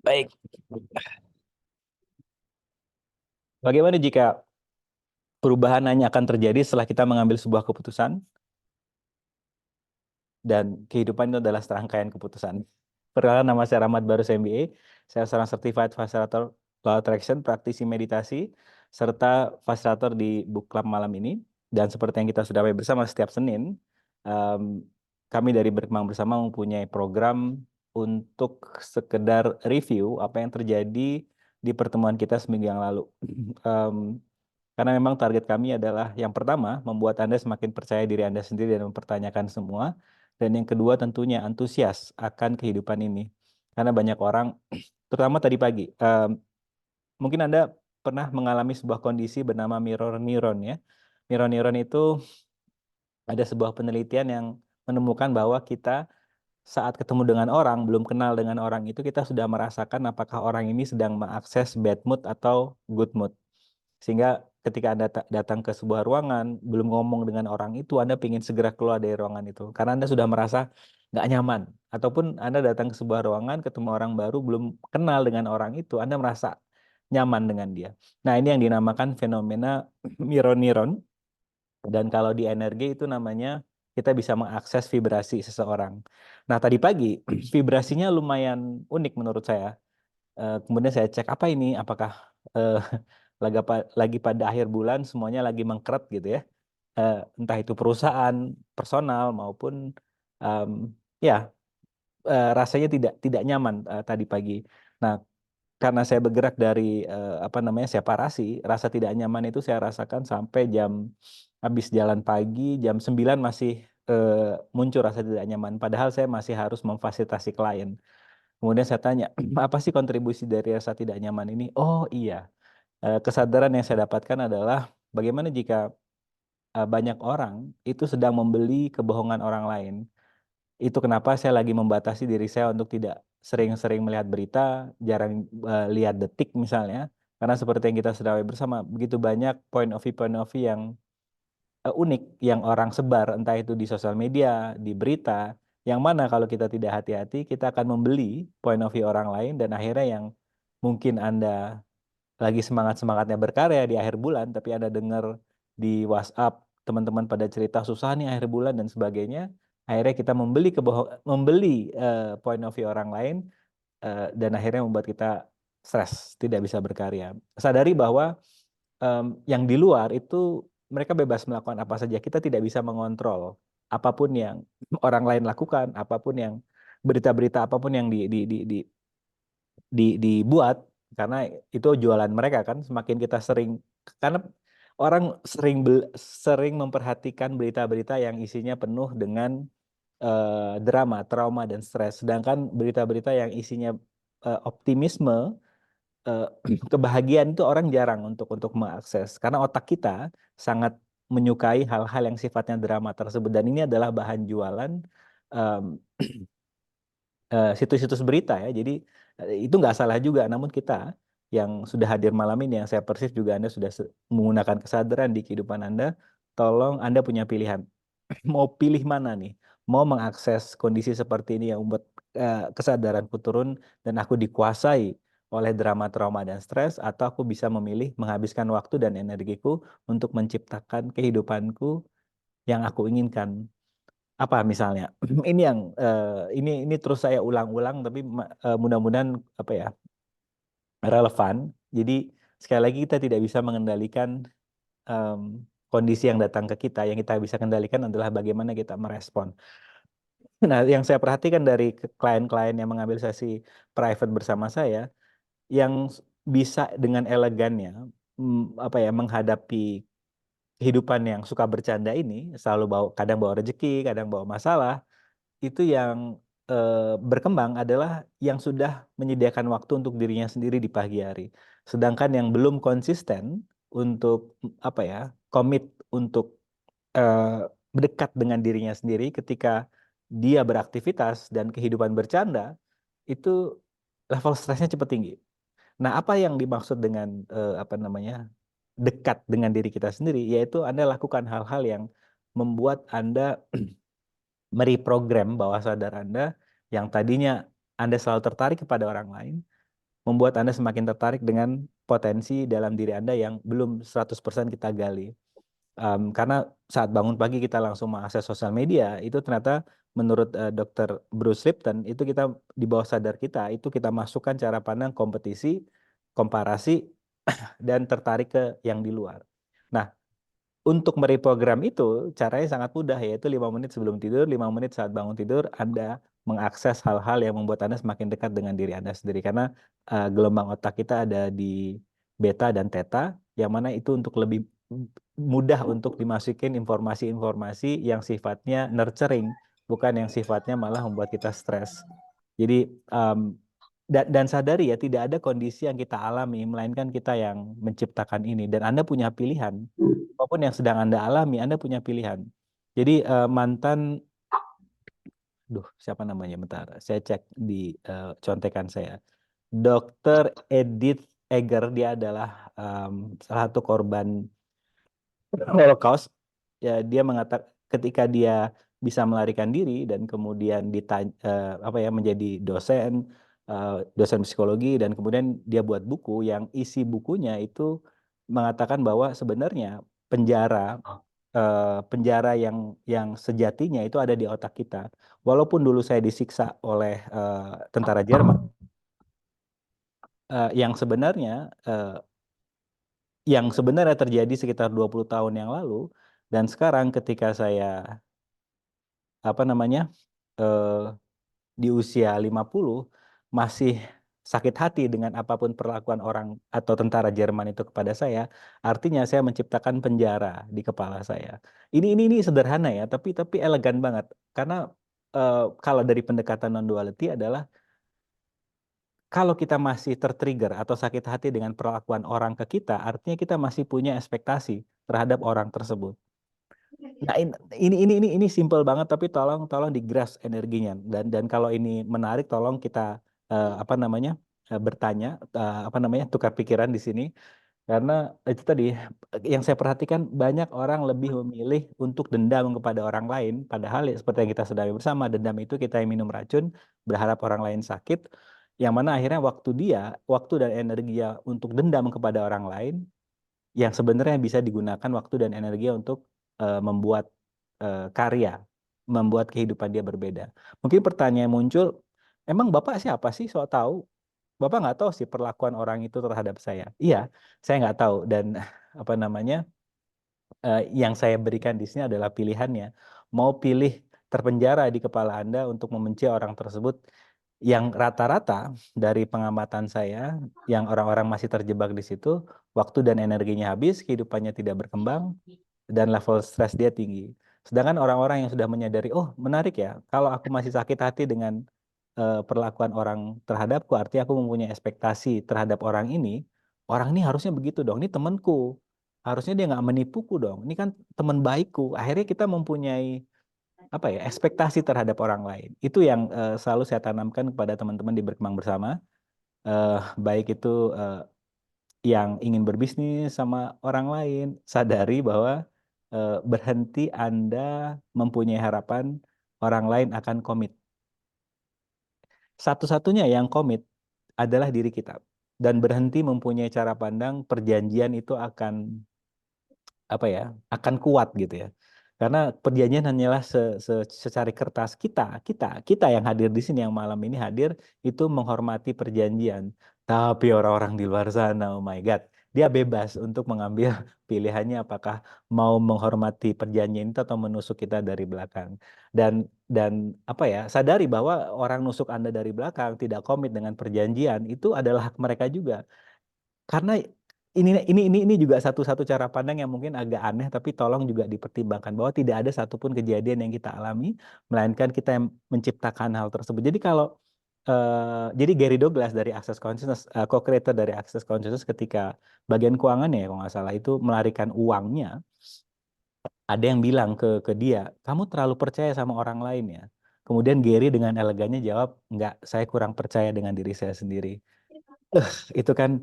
Baik, bagaimana jika perubahan hanya akan terjadi setelah kita mengambil sebuah keputusan dan kehidupan itu adalah serangkaian keputusan? Perkenalkan, nama saya Rahmat Barus MBA. Saya seorang Certified Facilitator Law Attraction, praktisi meditasi, serta fasilitator di Book Club malam ini. Dan seperti yang kita sudah bersama setiap Senin, em, kami dari Berkembang Bersama mempunyai program untuk sekedar review apa yang terjadi di pertemuan kita seminggu yang lalu. Em, Karena memang target kami adalah yang pertama, membuat Anda semakin percaya diri Anda sendiri dan mempertanyakan semua. Dan yang kedua tentunya antusias akan kehidupan ini. Karena banyak orang, terutama tadi pagi, mungkin Anda pernah mengalami sebuah kondisi bernama mirror neuron ya. Mirror neuron itu ada sebuah penelitian yang menemukan bahwa kita saat ketemu dengan orang, belum kenal dengan orang itu, kita sudah merasakan apakah orang ini sedang mengakses bad mood atau good mood. Sehingga ketika Anda datang ke sebuah ruangan, belum ngomong dengan orang itu, Anda ingin segera keluar dari ruangan itu. Karena Anda sudah merasa nggak nyaman. Ataupun Anda datang ke sebuah ruangan, ketemu orang baru, belum kenal dengan orang itu, Anda merasa nyaman dengan dia. Nah, ini yang dinamakan fenomena mirror neuron. Dan kalau di energi itu namanya kita bisa mengakses vibrasi seseorang. Nah, tadi pagi vibrasinya lumayan unik menurut saya. Kemudian saya cek apa ini, apakah eh, lagi pada akhir bulan semuanya lagi mengkeret gitu ya. Entah itu perusahaan, personal maupun em, ya rasanya tidak nyaman tadi pagi. Nah, karena saya bergerak dari apa namanya separasi, rasa tidak nyaman itu saya rasakan sampai habis jalan pagi, jam 9 masih eh, muncul rasa tidak nyaman. Padahal saya masih harus memfasilitasi klien. Kemudian saya tanya, apa sih kontribusi dari rasa tidak nyaman ini? Oh iya, kesadaran yang saya dapatkan adalah bagaimana jika banyak orang itu sedang membeli kebohongan orang lain. Itu kenapa saya lagi membatasi diri saya untuk tidak sering-sering melihat berita, jarang lihat detik misalnya. Karena seperti yang kita sudah bersama, begitu banyak point of view yang unik yang orang sebar, entah itu di sosial media, di berita, yang mana kalau kita tidak hati-hati, kita akan membeli point of view orang lain dan akhirnya yang mungkin Anda lagi semangat-semangatnya berkarya di akhir bulan, tapi Anda dengar di WhatsApp teman-teman pada cerita susah nih akhir bulan dan sebagainya, akhirnya kita membeli point of view orang lain dan akhirnya membuat kita stres, tidak bisa berkarya. Sadari bahwa yang di luar itu mereka bebas melakukan apa saja. Kita tidak bisa mengontrol apapun yang orang lain lakukan, apapun yang berita-berita apapun yang dibuat, karena itu jualan mereka kan. Semakin kita sering, karena orang sering memperhatikan berita-berita yang isinya penuh dengan drama, trauma dan stres, sedangkan berita-berita yang isinya optimisme, eh, kebahagiaan itu orang jarang untuk mengakses karena otak kita sangat menyukai hal-hal yang sifatnya drama tersebut, dan ini adalah bahan jualan em, situs-situs berita ya. Jadi itu nggak salah juga, namun kita yang sudah hadir malam ini, yang saya persif juga Anda sudah menggunakan kesadaran di kehidupan Anda, tolong Anda punya pilihan. Mau pilih mana nih? Mau mengakses kondisi seperti ini yang membuat kesadaranku turun dan aku dikuasai oleh drama, trauma, dan stres, atau aku bisa memilih menghabiskan waktu dan energiku untuk menciptakan kehidupanku yang aku inginkan. Apa misalnya? Ini yang ini terus saya ulang-ulang, tapi mudah-mudahan apa ya relevan. Jadi sekali lagi kita tidak bisa mengendalikan em, kondisi yang datang ke kita. Yang kita bisa kendalikan adalah bagaimana kita merespon. Nah, yang saya perhatikan dari klien-klien yang mengambil sesi private bersama saya, yang bisa dengan elegannya apa ya menghadapi kehidupan yang suka bercanda ini, selalu bawa kadang bawa rezeki, kadang bawa masalah, itu yang berkembang adalah yang sudah menyediakan waktu untuk dirinya sendiri di pagi hari. Sedangkan yang belum konsisten untuk apa ya, komit untuk eh, berdekat dengan dirinya sendiri ketika dia beraktivitas dan kehidupan bercanda, itu level stresnya cepat tinggi. Nah, apa yang dimaksud dengan apa namanya dekat dengan diri kita sendiri, yaitu Anda lakukan hal-hal yang membuat Anda mereprogram bawah sadar Anda yang tadinya Anda selalu tertarik kepada orang lain, membuat Anda semakin tertarik dengan potensi dalam diri Anda yang belum 100% kita gali. Karena saat bangun pagi kita langsung mengakses sosial media, itu ternyata menurut Dr. Bruce Lipton, itu kita di bawah sadar kita, itu kita masukkan cara pandang kompetisi, komparasi, dan tertarik ke yang di luar. Nah, untuk mereprogram itu, caranya sangat mudah, yaitu 5 menit sebelum tidur, 5 menit saat bangun tidur, Anda mengakses hal-hal yang membuat Anda semakin dekat dengan diri Anda sendiri. Karena gelombang otak kita ada di beta dan theta, yang mana itu untuk lebih mudah untuk dimasukin informasi-informasi yang sifatnya nurturing, bukan yang sifatnya malah membuat kita stres. Jadi, dan sadari ya, tidak ada kondisi yang kita alami, melainkan kita yang menciptakan ini. Dan Anda punya pilihan apapun yang sedang Anda alami, Anda punya pilihan. Jadi mantan, siapa namanya? Bentar, saya cek di contekan saya. Dokter Edith Eger, dia adalah salah satu korban Holocaust. Ya, dia mengatakan ketika dia bisa melarikan diri dan kemudian menjadi dosen, dosen psikologi, dan kemudian dia buat buku yang isi bukunya itu mengatakan bahwa sebenarnya penjara penjara yang sejatinya itu ada di otak kita. Walaupun dulu saya disiksa oleh tentara Jerman, yang sebenarnya terjadi sekitar 20 tahun yang lalu, dan sekarang ketika saya apa namanya eh, di usia 50 masih sakit hati dengan apapun perlakuan orang atau tentara Jerman itu kepada saya, artinya saya menciptakan penjara di kepala saya. Ini sederhana ya, tapi elegan banget. Karena kalau dari pendekatan non duality adalah kalau kita masih tertrigger atau sakit hati dengan perlakuan orang ke kita, artinya kita masih punya ekspektasi terhadap orang tersebut. Nah, ini simple banget, tapi tolong digrasp energinya, dan kalau ini menarik tolong kita bertanya, tukar pikiran di sini, karena itu tadi yang saya perhatikan, banyak orang lebih memilih untuk dendam kepada orang lain, padahal ya, seperti yang kita sedari bersama, dendam itu kita yang minum racun berharap orang lain sakit, yang mana akhirnya waktu dan energi untuk dendam kepada orang lain yang sebenarnya bisa digunakan waktu dan energi untuk membuat karya, membuat kehidupan dia berbeda. Mungkin pertanyaan muncul, emang Bapak siapa sih sok tahu? Bapak nggak tahu sih perlakuan orang itu terhadap saya. Iya, saya nggak tahu, dan yang saya berikan di sini adalah pilihannya. Mau pilih terpenjara di kepala Anda untuk membenci orang tersebut, yang rata-rata dari pengamatan saya, yang orang-orang masih terjebak di situ, waktu dan energinya habis, kehidupannya tidak berkembang, dan level stres dia tinggi. Sedangkan orang-orang yang sudah menyadari, oh menarik ya, kalau aku masih sakit hati dengan perlakuan orang terhadapku, artinya aku mempunyai ekspektasi terhadap orang ini harusnya begitu dong, ini temanku, harusnya dia nggak menipuku dong, ini kan teman baikku. Akhirnya kita mempunyai ekspektasi terhadap orang lain. Itu yang selalu saya tanamkan kepada teman-teman di Berkembang Bersama, baik itu yang ingin berbisnis sama orang lain, sadari bahwa berhenti Anda mempunyai harapan orang lain akan komit. Satu-satunya yang komit adalah diri kita. Dan berhenti mempunyai cara pandang perjanjian itu akan kuat gitu ya. Karena perjanjian hanyalah secari kertas. Kita yang hadir di sini, yang malam ini hadir, itu menghormati perjanjian. Tapi orang-orang di luar sana, oh my God, dia bebas untuk mengambil pilihannya apakah mau menghormati perjanjian itu atau menusuk kita dari belakang. Dan sadari bahwa orang nusuk Anda dari belakang, tidak komit dengan perjanjian, itu adalah hak mereka juga. Karena ini juga satu-satu cara pandang yang mungkin agak aneh, tapi tolong juga dipertimbangkan bahwa tidak ada satupun kejadian yang kita alami, melainkan kita yang menciptakan hal tersebut. Jadi jadi Gary Douglas dari Access Consciousness, co-creator dari Access Consciousness, ketika bagian keuangan ya kalau nggak salah itu melarikan uangnya, ada yang bilang ke dia, kamu terlalu percaya sama orang lain ya. Kemudian Gary dengan elegannya jawab, enggak, saya kurang percaya dengan diri saya sendiri. Itu kan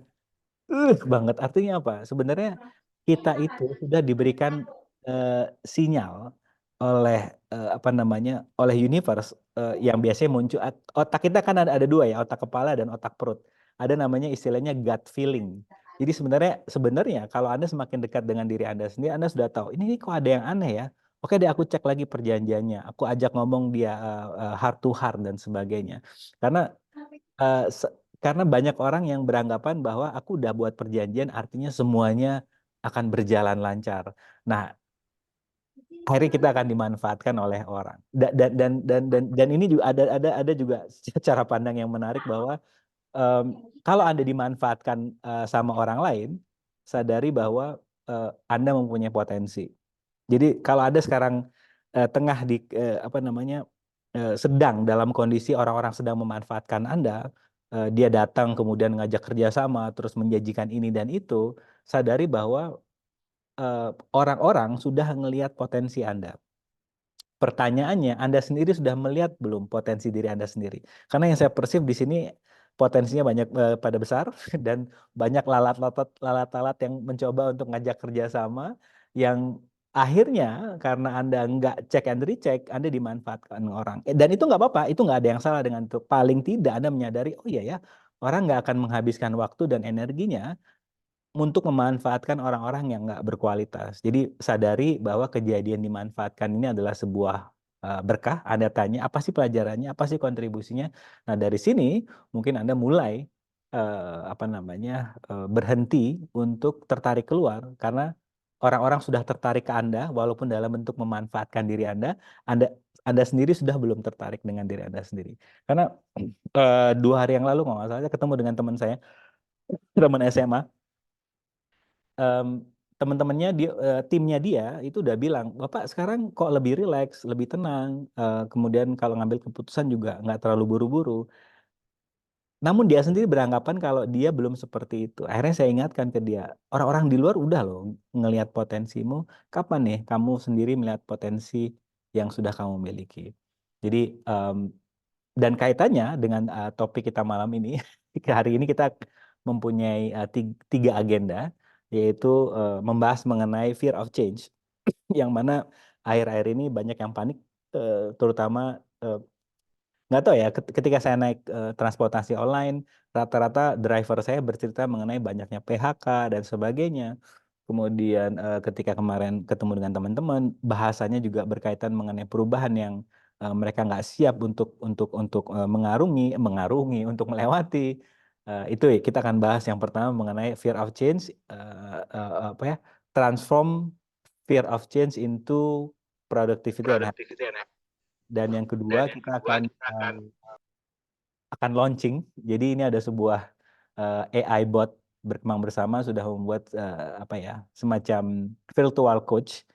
banget. Artinya apa? Sebenarnya kita itu sudah diberikan eh, sinyal oleh oleh universe, yang biasanya muncul. Otak kita kan ada dua ya, otak kepala dan otak perut. ada namanya istilahnya gut feeling. Jadi sebenarnya kalau Anda semakin dekat dengan diri Anda sendiri, Anda sudah tahu, ini kok ada yang aneh ya. Oke deh, aku cek lagi perjanjiannya. Aku ajak ngomong dia heart to heart dan sebagainya. Karena eh, se- karena banyak orang yang beranggapan bahwa aku udah buat perjanjian, artinya semuanya akan berjalan lancar. Nah, akhirnya kita akan dimanfaatkan oleh orang. Dan ini juga ada juga cara pandang yang menarik bahwa em, kalau Anda dimanfaatkan sama orang lain, sadari bahwa Anda mempunyai potensi. Jadi kalau Anda sekarang tengah di apa namanya sedang dalam kondisi orang-orang sedang memanfaatkan Anda, dia datang kemudian ngajak kerjasama, terus menjanjikan ini dan itu, sadari bahwa orang-orang sudah ngelihat potensi Anda. Pertanyaannya, Anda sendiri sudah melihat belum potensi diri Anda sendiri? Karena yang saya persif di sini potensinya banyak pada besar dan banyak lalat-lalat yang mencoba untuk ngajak kerjasama yang akhirnya karena Anda nggak check and recheck, Anda dimanfaatkan orang. Dan itu nggak apa-apa, itu nggak ada yang salah dengan itu. Paling tidak Anda menyadari, oh iya ya, orang nggak akan menghabiskan waktu dan energinya untuk memanfaatkan orang-orang yang nggak berkualitas. Jadi sadari bahwa kejadian dimanfaatkan ini adalah sebuah berkah. Anda tanya, apa sih pelajarannya, apa sih kontribusinya? Nah, dari sini mungkin Anda mulai apa namanya berhenti untuk tertarik keluar karena orang-orang sudah tertarik ke Anda, walaupun dalam bentuk memanfaatkan diri Anda Anda sendiri sudah belum tertarik dengan diri Anda sendiri. Karena 2 hari yang lalu, kalau nggak salah, saya ketemu dengan teman saya, teman SMA, em, teman-temannya dia timnya dia itu udah bilang, Bapak sekarang kok lebih rileks, lebih tenang, kemudian kalau ngambil keputusan juga nggak terlalu buru-buru. Namun dia sendiri beranggapan kalau dia belum seperti itu. Akhirnya saya ingatkan ke dia, orang-orang di luar udah loh ngelihat potensimu. Kapan nih kamu sendiri melihat potensi yang sudah kamu miliki? Jadi em, dan kaitannya dengan topik kita malam ini, hari ini kita mempunyai 3 agenda, yaitu membahas mengenai fear of change, yang mana akhir-akhir ini banyak yang panik, terutama eh, nggak tahu ya, ketika saya naik transportasi online, rata-rata driver saya bercerita mengenai banyaknya PHK dan sebagainya. Kemudian ketika kemarin ketemu dengan teman-teman, bahasanya juga berkaitan mengenai perubahan yang mereka nggak siap untuk mengarungi, untuk melewati. Itu ya, kita akan bahas yang pertama mengenai fear of change, apa ya, transform fear of change into productivity and happiness. Productivity and Dan yang kedua dan yang kita kedua kita akan akan launching. Jadi ini ada sebuah AI bot berkembang bersama sudah membuat apa ya, semacam virtual coach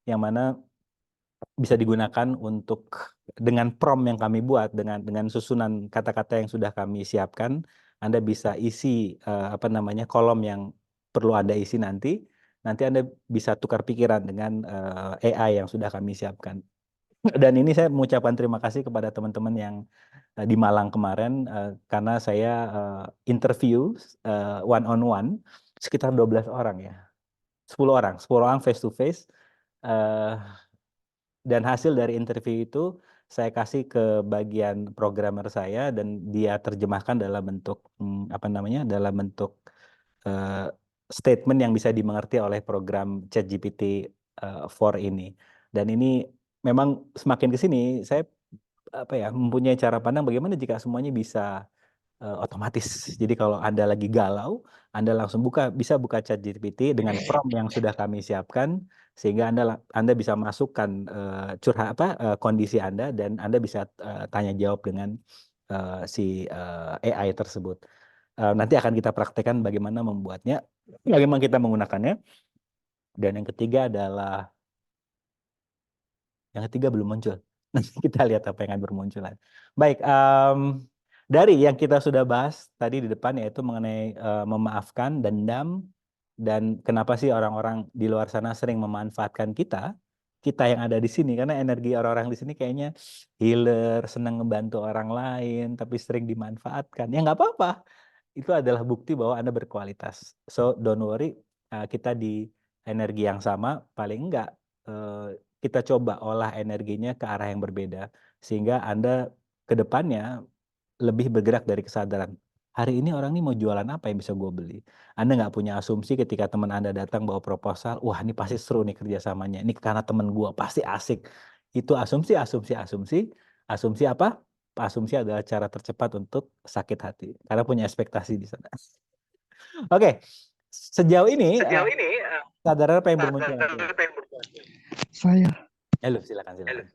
yang mana bisa digunakan untuk dengan prompt yang kami buat, dengan susunan kata-kata yang sudah kami siapkan, Anda bisa isi apa namanya kolom yang perlu Anda isi nanti. Nanti Anda bisa tukar pikiran dengan AI yang sudah kami siapkan. Dan ini saya mengucapkan terima kasih kepada teman-teman yang di Malang kemarin, karena saya interview one on one sekitar 12 orang ya. 10 orang face to face. Dan hasil dari interview itu saya kasih ke bagian programmer saya dan dia terjemahkan dalam bentuk apa namanya? Dalam bentuk eh, statement yang bisa dimengerti oleh program ChatGPT 4 ini. Dan ini memang semakin ke sini saya apa ya, mempunyai cara pandang bagaimana jika semuanya bisa otomatis. Jadi kalau Anda lagi galau, Anda langsung bisa buka ChatGPT dengan prompt yang sudah kami siapkan, sehingga Anda bisa masukkan kondisi Anda, dan Anda bisa tanya jawab dengan si AI tersebut. Nanti akan kita praktekkan bagaimana membuatnya, bagaimana kita menggunakannya. Dan yang ketiga belum muncul. Nanti kita lihat apa yang akan bermunculan. Baik, dari yang kita sudah bahas tadi di depan, yaitu mengenai memaafkan, dendam, dan kenapa sih orang-orang di luar sana sering memanfaatkan kita yang ada di sini, karena energi orang-orang di sini kayaknya healer, senang ngebantu orang lain, tapi sering dimanfaatkan. Ya nggak apa-apa, itu adalah bukti bahwa Anda berkualitas. So don't worry, kita di energi yang sama, paling enggak kita coba olah energinya ke arah yang berbeda, sehingga Anda ke depannya lebih bergerak dari kesadaran. hari ini orang ini mau jualan apa yang bisa gue beli. Anda nggak punya asumsi ketika teman Anda datang bawa proposal, wah ini pasti seru nih kerjasamanya, ini karena teman gue pasti asik. Itu asumsi, asumsi, asumsi. Asumsi apa? Asumsi adalah cara tercepat untuk sakit hati, karena punya ekspektasi di sana. Oke, sejauh ini kesadaran apa yang bermunculan? Saya, Halo, silakan, silakan.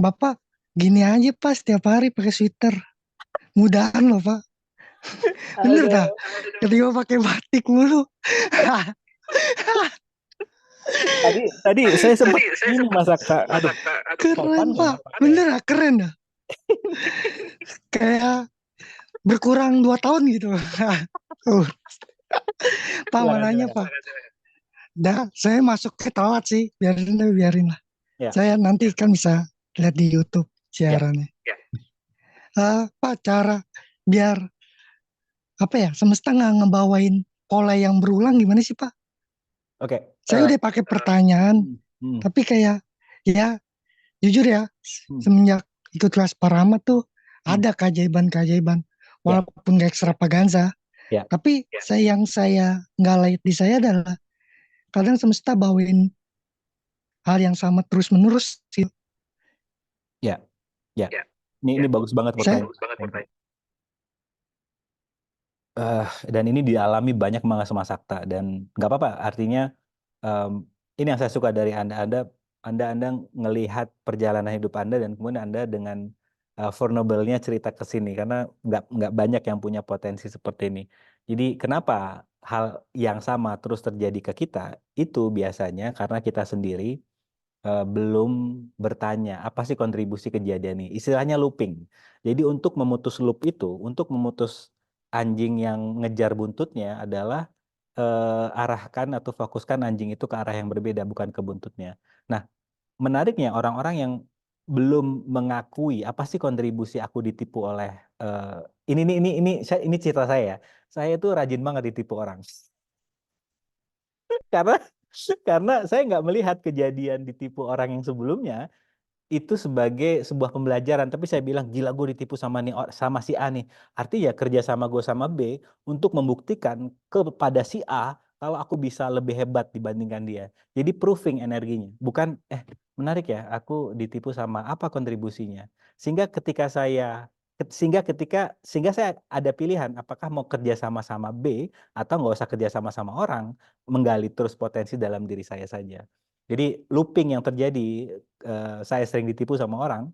Bapak gini aja Pak setiap hari pakai sweater. Mudahan loh Pak. Bener Aduh. dah. Ketika pakai batik mulu. Tadi saya sempat ini Mas Akta. Aduh, Keren sopan ya. Pak. Bener dah, keren dah. Kayak berkurang 2 tahun gitu. Pak Silakan, mananya silakan. Pak. Dah, saya masuk ke telat sih. Biarin lah. Ya, Saya nanti kan bisa lihat di YouTube ya. siarannya. Pak, cara biar apa ya, semesta nggak ngebawain pola yang berulang gimana sih Pak? Oke. Saya udah pakai pertanyaan, Hmm, tapi kayak ya jujur ya, hmm, semenjak ikut kelas Paramat tuh hmm. ada keajaiban-keajaiban, Ya, walaupun gak ekstravaganza. ya. Tapi yang saya nggak like di saya adalah kadang semesta bawain hal yang sama terus menerus sih. Ya, ya. Ini bagus banget Saya pertanyaan. Dan ini dialami banyak Mas Sakta dan nggak apa-apa. Artinya ini yang saya suka dari Anda. Anda ngelihat perjalanan hidup Anda dan kemudian Anda dengan vulnerable-nya cerita ke sini karena nggak banyak yang punya potensi seperti ini. Jadi kenapa hal yang sama terus terjadi ke kita? Itu biasanya karena kita sendiri belum bertanya apa sih kontribusi kejadian ini. Istilahnya looping. Jadi untuk memutus loop itu, untuk memutus anjing yang ngejar buntutnya adalah arahkan atau fokuskan anjing itu ke arah yang berbeda, bukan ke buntutnya. Nah, menariknya orang-orang yang belum mengakui apa sih kontribusi aku ditipu oleh ini cerita saya ya. Saya tuh rajin banget ditipu orang. Karena saya nggak melihat kejadian ditipu orang yang sebelumnya itu sebagai sebuah pembelajaran, tapi saya bilang gila gue ditipu sama si A nih. Artinya kerja sama gue sama B untuk membuktikan kepada si A kalau aku bisa lebih hebat dibandingkan dia. Jadi proving energinya, bukan menarik ya, aku ditipu sama apa kontribusinya. Sehingga ketika saya sehingga saya ada pilihan apakah mau kerja sama B atau nggak usah kerja sama orang, menggali terus potensi dalam diri saya saja. Jadi looping yang terjadi, saya sering ditipu sama orang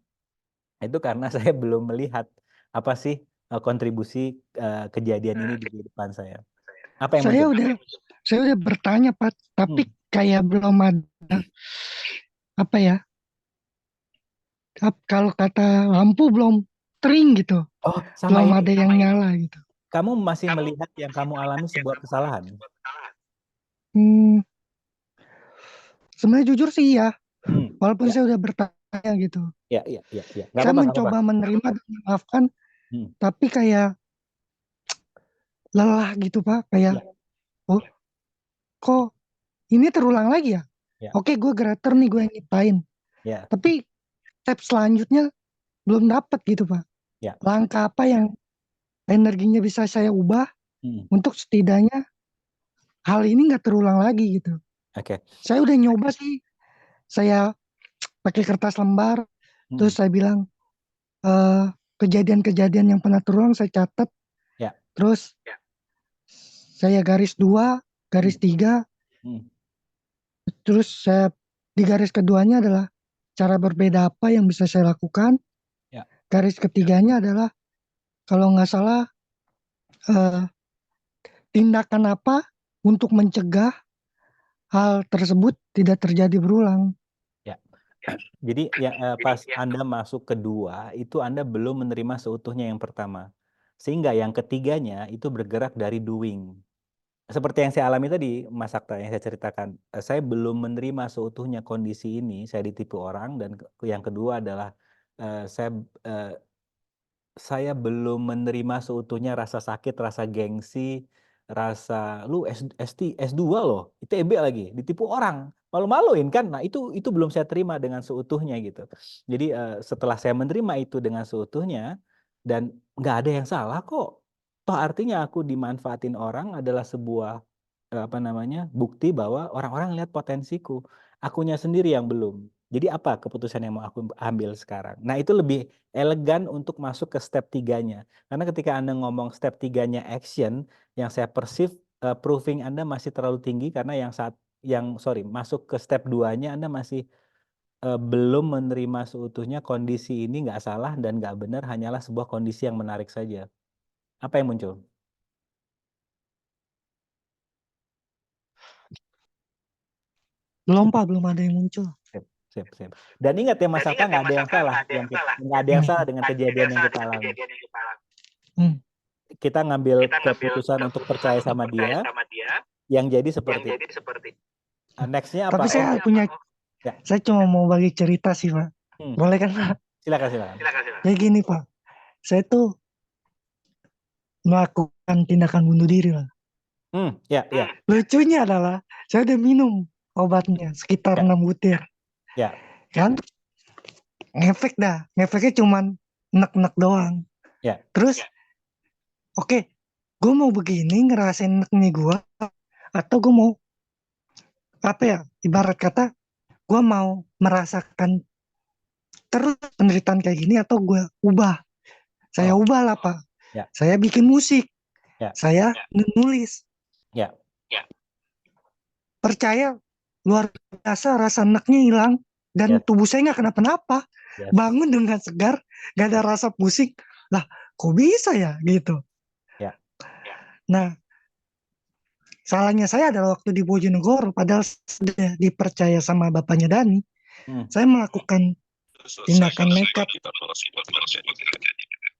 itu karena saya belum melihat apa sih kontribusi kejadian ini di kehidupan saya. Apa yang muncul? saya udah bertanya Pak, tapi Hmm. kayak belum ada apa ya? Kalau kata lampu belum tering gitu, Oh, sama belum ini. ada yang nyala gitu. Kamu masih melihat yang kamu alami sebuah kesalahan. Hmm, sebenarnya jujur sih ya, walaupun Ya, saya udah bertanya gitu. ya, ya, ya, ya. Nggak Saya apa-apa, nggak apa-apa. mencoba menerima dan memaafkan, Hmm. tapi kayak lelah gitu Pak. Kayak, Ya, oh kok ini terulang lagi ya? ya, Oke, gue greater nih, gue yang nyiptain. ya, Tapi step selanjutnya belum dapat gitu Pak. ya. Langkah apa yang energinya bisa saya ubah Hmm. untuk setidaknya hal ini nggak terulang lagi gitu. Oke. Saya udah nyoba sih, saya pakai kertas lembar, Hmm. terus saya bilang eh, kejadian-kejadian yang pernah terulang saya catat, Ya. terus saya garis 2, garis Hmm. 3, Hmm. terus saya di garis keduanya adalah cara berbeda apa yang bisa saya lakukan. Ya. Garis ketiganya adalah kalau nggak salah eh, tindakan apa untuk mencegah hal tersebut tidak terjadi berulang. Ya. Jadi ya pas Anda masuk kedua itu Anda belum menerima seutuhnya yang pertama. Sehingga yang ketiganya itu bergerak dari doing. Seperti yang saya alami tadi, Mas Sakta yang saya ceritakan, saya belum menerima seutuhnya kondisi ini, saya ditipu orang dan yang kedua adalah eh, saya belum menerima seutuhnya rasa sakit, rasa gengsi, rasa lu S2 loh, ITB lagi, ditipu orang, malu-maluin kan. Nah, itu belum saya terima dengan seutuhnya gitu. Jadi setelah saya menerima itu dengan seutuhnya dan nggak ada yang salah kok. Toh artinya aku dimanfaatin orang adalah sebuah apa namanya bukti bahwa orang-orang lihat potensiku. Akunya sendiri yang belum. Jadi apa keputusan yang mau aku ambil sekarang? Nah itu lebih elegan untuk masuk ke step tiganya. Karena ketika Anda ngomong step tiganya action, yang saya perceive proving Anda masih terlalu tinggi karena masuk ke step 2-nya Anda masih belum menerima seutuhnya kondisi ini nggak salah dan nggak benar, hanyalah sebuah kondisi yang menarik saja. Apa yang muncul? Belum Pak, belum ada yang muncul. Sip, sip, sip. Dan ingat ya Mas Alfa, nggak ada yang salah. Nggak ada yang Hmm. salah dengan kejadian yang kita alami. Hmm. Kita ngambil keputusan untuk percaya sama dia, yang jadi seperti. Nextnya Tapi apa? Oh, saya punya, ya. saya cuma mau bagi cerita sih Pak. Boleh kan Pak? Silakan, silakan. Kayak gini Pak, saya tuh melakukan tindakan bunuh diri lah. Ya, ya, Lucunya adalah saya udah minum obatnya sekitar ya, 6 butir. ya, Kan ngefek dah. Ngefeknya cuman nek-nek doang. ya, Terus oke, gue mau begini ngerasain neknya gue, atau gue mau apa ya, ibarat kata gue mau merasakan terus penderitaan kayak gini, atau gue ubah. Saya oh, ubah lah Pak. ya, Saya bikin musik, ya, saya nulis. ya, Percaya, luar biasa, rasa neknya hilang dan yes, tubuh saya nggak kenapa-napa. yes, Bangun dengan segar, gak ada rasa pusing. Lah, kok bisa ya gitu. ya, Nah, salahnya saya adalah waktu di Bojonegoro, padahal sudah dipercaya sama bapaknya Dani, saya melakukan tindakan nekat.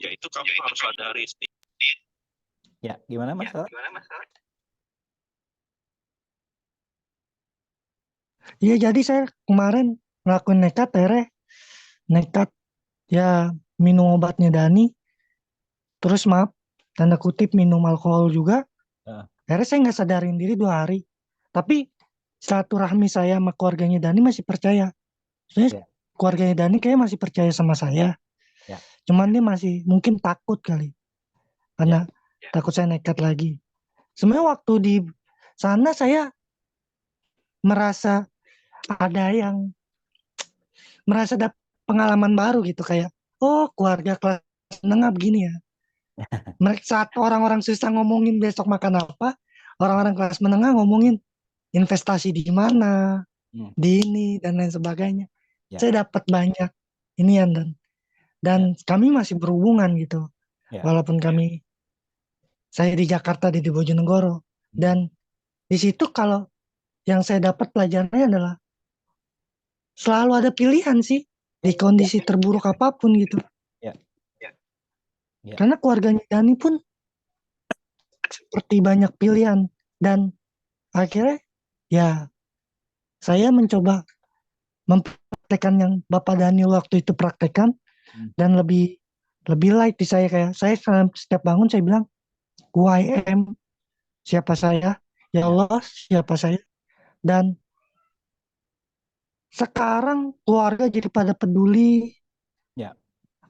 Yaitu kamu harus sadari. ya. Gimana Mas? Iya, jadi saya kemarin melakukan nekat, nekat ya, minum obatnya Dani, terus maaf, tanda kutip minum alkohol juga. Uh, Akhirnya saya nggak sadarin diri 2 hari. Tapi silaturahmi saya sama keluarganya Dani masih percaya. Sebenarnya ya, keluarganya Dani kayak masih percaya sama saya. ya, Cuman dia masih mungkin takut kali. ya, Karena takut saya nekat lagi. Sebenarnya waktu di sana saya merasa ada yang merasa dapat pengalaman baru gitu, kayak oh, keluarga kelas menengah begini ya. Mereka saat orang-orang susah ngomongin besok makan apa, orang-orang kelas menengah ngomongin investasi di mana, hmm, di ini dan lain sebagainya. ya, Saya dapat banyak inian, dan ya, kami masih berhubungan gitu. ya, Walaupun saya di Jakarta, di Bojonegoro, hmm, dan di situ kalau yang saya dapat pelajarannya adalah selalu ada pilihan sih di ya, kondisi terburuk apapun gitu. ya, ya, Karena keluarganya Dani pun seperti banyak pilihan, dan akhirnya ya saya mencoba mempraktekkan yang Bapak Dani waktu itu praktekkan, hmm, dan lebih lebih light di saya. Kayak saya setiap bangun saya bilang who I am, siapa saya, ya ya, Allah siapa saya. Dan sekarang keluarga jadi pada peduli, ya,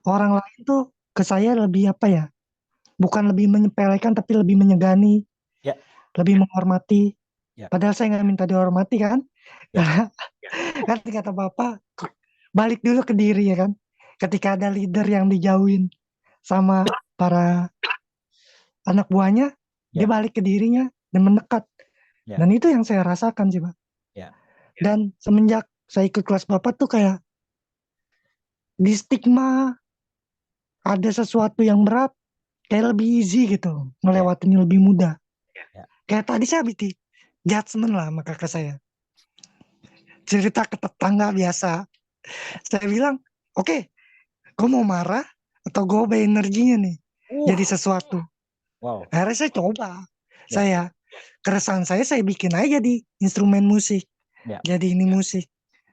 orang lain tuh ke saya lebih apa ya, bukan lebih menyepelekan tapi lebih menyegani, ya, lebih menghormati. ya, Padahal saya nggak minta dihormati kan. ya, Kan kata Bapak, balik dulu ke diri ya kan. Ketika ada leader yang dijauhin sama para anak buahnya, dia ya, balik ke dirinya dan mendekat. ya, Dan itu yang saya rasakan sih Pak. ya, Dan semenjak saya ikut kelas Bapak tuh kayak di stigma ada sesuatu yang berat, kayak lebih easy gitu, ya, melewatinya lebih mudah. ya, Kayak tadi saya habis di judgement lah sama kakak saya. Cerita ke tetangga biasa. Saya bilang, oke, gue mau marah atau gue ubah energinya nih jadi sesuatu. wow, Akhirnya saya coba. ya, Keresahan saya bikin aja di instrumen musik. ya, Jadi ini musik.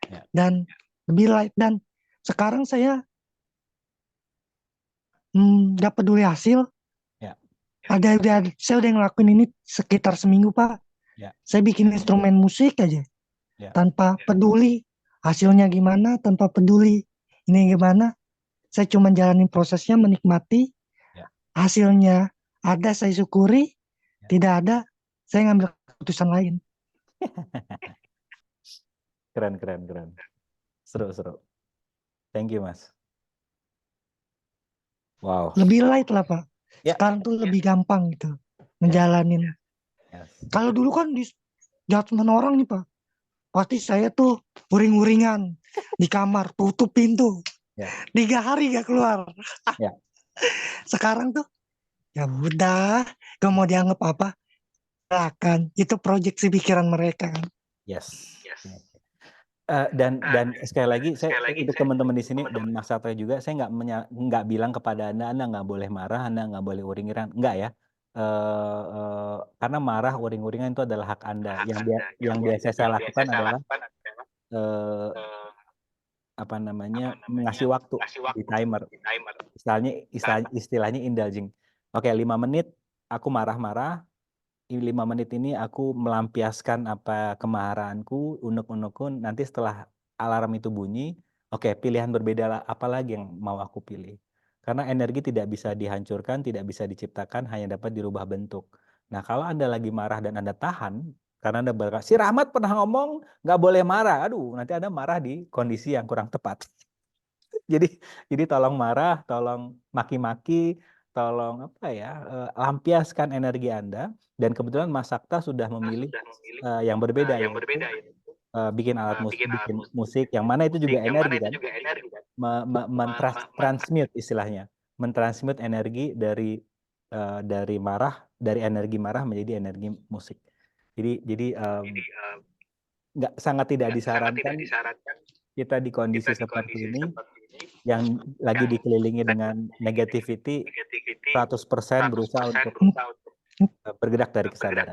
ya, Dan lebih light. Dan sekarang saya gak peduli hasil. ya, Saya udah ngelakuin ini sekitar seminggu Pak. ya, Saya bikin instrumen musik aja. ya, Tanpa peduli hasilnya gimana, tanpa peduli ini gimana. Saya cuma jalanin prosesnya, menikmati ya, hasilnya. Ada saya syukuri, tidak ada saya ngambil keputusan lain. Keren, keren, keren. Seru, seru. Thank you, Mas. Wow. Lebih light lah Pak. Ya. Sekarang tuh lebih gampang gitu Yes, menjalanin. yes. Kalau dulu kan di judgement orang nih Pak, pasti saya tuh uring-uringan di kamar, tutup pintu, Ya, 3 hari gak keluar. ya. Sekarang tuh ya udah, gak mau dianggap apa, silakan. Itu proyeksi pikiran mereka kan. Yes. Ya. Dan sekali lagi saya untuk teman-teman di sini dan Mas Satria juga, saya nggak bilang kepada Anda nggak boleh marah, Anda nggak boleh uring-uringan, nggak ya. Karena marah, uring-uringan itu adalah hak Anda. Yang biasa saya lakukan adalah eh, apa namanya, mengasih waktu di timer. Istilahnya indulging. Oke, 5 menit aku marah-marah. 5 menit ini aku melampiaskan apa kemarahanku, unek-unekku. Nanti setelah alarm itu bunyi, oke, pilihan berbeda apa lagi yang mau aku pilih. Karena energi tidak bisa dihancurkan, tidak bisa diciptakan, hanya dapat dirubah bentuk. Nah, kalau Anda lagi marah dan Anda tahan, karena Anda berkata, si Rahmat pernah ngomong nggak boleh marah. Aduh, nanti Anda marah di kondisi yang kurang tepat. Jadi jadi tolong marah, tolong maki-maki, tolong apa ya, lampiaskan energi Anda. Dan kebetulan Mas Sakta sudah memilih yang berbeda, yaitu bikin bikin musik, yang mana itu juga energi kan, mentransmute istilahnya, mentransmute energi dari marah, dari energi marah menjadi energi musik. Jadi nggak sangat tidak disarankan kita di kondisi seperti ini yang lagi dikelilingi dengan negativity 100% berusaha untuk bergerak dari kesadaran.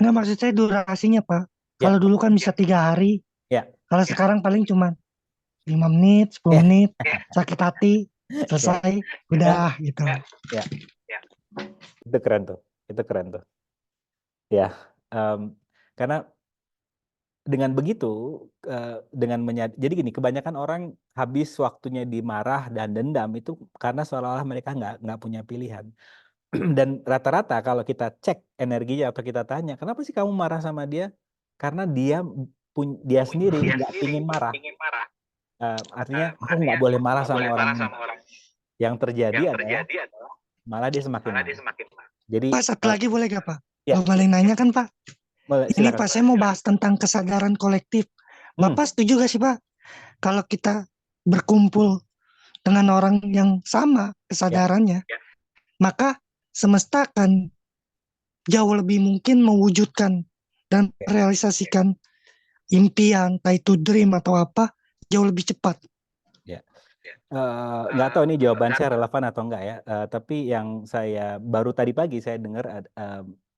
Nggak, maksud saya durasinya Pak. Ya, Kalau dulu kan bisa 3 hari, ya, kalau sekarang paling cuma 5 menit, 10 ya, menit, sakit hati, ya, selesai, ya, udah gitu. ya. Itu keren tuh. Itu keren tuh. Ya, karena dengan begitu, jadi gini, kebanyakan orang habis waktunya di marah dan dendam itu karena seolah-olah mereka nggak punya pilihan. Dan rata-rata kalau kita cek energinya atau kita tanya, kenapa sih kamu marah sama dia? Karena dia sendiri nggak pingin marah. Artinya aku nggak boleh marah sama orang ini. Yang terjadi adalah malah dia semakin marah. Jadi Pak, satu lagi boleh gak Pak? ya, Kalau boleh nanya kan Pak, ini silakan. Pak saya mau bahas tentang kesadaran kolektif. Hmm, Bapak setuju gak sih Pak? Kalau kita berkumpul dengan orang yang sama ya, kesadarannya, maka semesta akan jauh lebih mungkin mewujudkan dan ya. merealisasikan impian, entah itu dream atau apa, jauh lebih cepat. Ya. Nggak tahu ini jawaban saya relevan atau enggak ya. Tapi yang saya baru tadi pagi saya dengar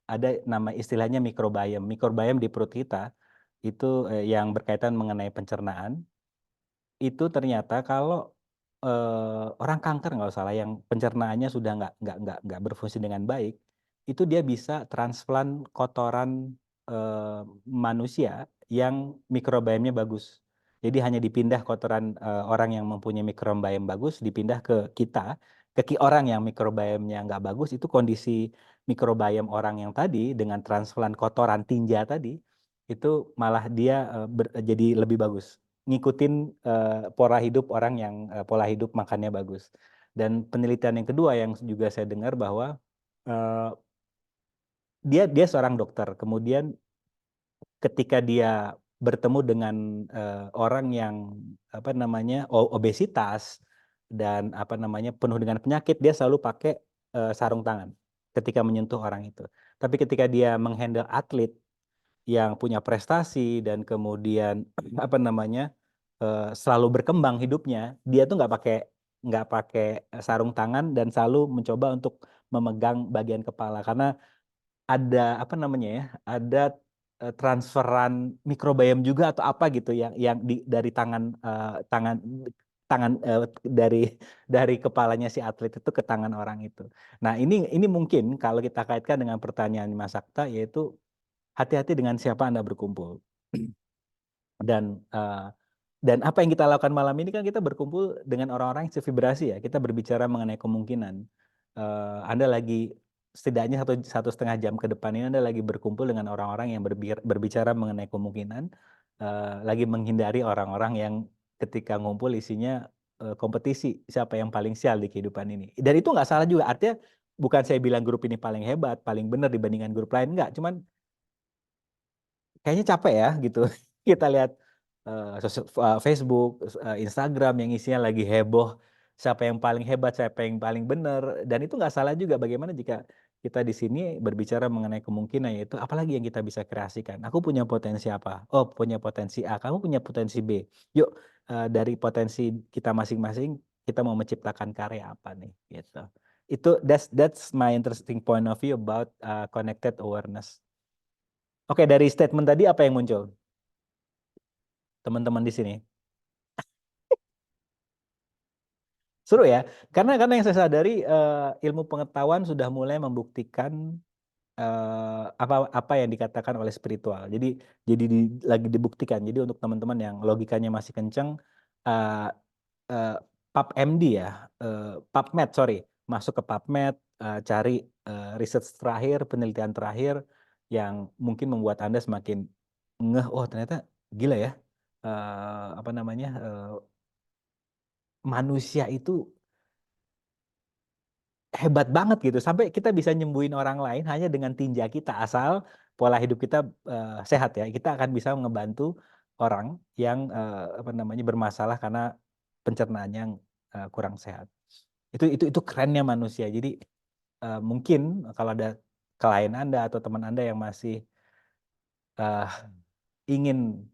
ada nama istilahnya mikrobiome. Mikrobiome di perut kita itu yang berkaitan mengenai pencernaan. Itu ternyata kalau orang kanker nggak salah yang pencernaannya sudah nggak berfungsi dengan baik, itu dia bisa transplant kotoran manusia yang mikrobiomnya bagus. Jadi hanya dipindah kotoran orang yang mempunyai mikrobiom bagus, dipindah ke kita, orang yang mikrobiomnya nggak bagus, itu kondisi mikrobiom orang yang tadi dengan transplant kotoran tinja tadi, itu malah dia jadi lebih bagus. Ngikutin pola hidup orang yang pola hidup makannya bagus. Dan penelitian yang kedua yang juga saya dengar bahwa eh, dia seorang dokter. Kemudian ketika dia bertemu dengan orang yang apa namanya obesitas dan apa namanya penuh dengan penyakit, dia selalu pakai sarung tangan ketika menyentuh orang itu. Tapi ketika dia menghandle atlet yang punya prestasi dan kemudian apa namanya selalu berkembang hidupnya, dia tuh nggak pakai sarung tangan dan selalu mencoba untuk memegang bagian kepala karena ada apa namanya ya, ada transferan mikrobiom juga atau apa gitu yang dari tangan tangan dari kepalanya si atlet itu ke tangan orang itu. Nah, ini mungkin kalau kita kaitkan dengan pertanyaan Mas Sakta, yaitu hati-hati dengan siapa Anda berkumpul. Dan apa yang kita lakukan malam ini kan kita berkumpul dengan orang-orang yang sevibrasi ya. Kita berbicara mengenai kemungkinan. Anda lagi setidaknya 1,5 jam ke depan ini Anda lagi berkumpul dengan orang-orang yang berbicara mengenai kemungkinan, lagi menghindari orang-orang yang ketika ngumpul isinya kompetisi siapa yang paling sial di kehidupan ini. Dan itu nggak salah juga. Artinya bukan saya bilang grup ini paling hebat, paling benar dibandingkan grup lain, nggak. Cuman kayaknya capek ya gitu. Kita lihat Facebook, Instagram yang isinya lagi heboh, siapa yang paling hebat, siapa yang paling benar, dan itu nggak salah juga. Bagaimana jika kita di sini berbicara mengenai kemungkinan, yaitu apalagi yang kita bisa kreasikan. Aku punya potensi apa? Oh, punya potensi A. Kamu punya potensi B. Yuk, dari potensi kita masing-masing, kita mau menciptakan karya apa nih? Gitu. That's my interesting point of view about connected awareness. Oke, dari statement tadi apa yang muncul? Teman-teman di sini. Seru ya. Karena yang saya sadari ilmu pengetahuan sudah mulai membuktikan apa yang dikatakan oleh spiritual. Jadi lagi dibuktikan. Jadi untuk teman-teman yang logikanya masih kenceng, eh, eh, PubMD ya, PubMed sorry, masuk ke PubMed, cari riset terakhir, penelitian terakhir yang mungkin membuat Anda semakin ngeh, oh ternyata gila ya, apa namanya, manusia itu hebat banget gitu, sampai kita bisa nyembuhin orang lain hanya dengan tinja kita, asal pola hidup kita sehat ya. Kita akan bisa ngebantu orang yang apa namanya, bermasalah karena pencernaannya yang kurang sehat. Itu kerennya manusia. Jadi mungkin kalau ada klien Anda atau teman Anda yang masih eh, ingin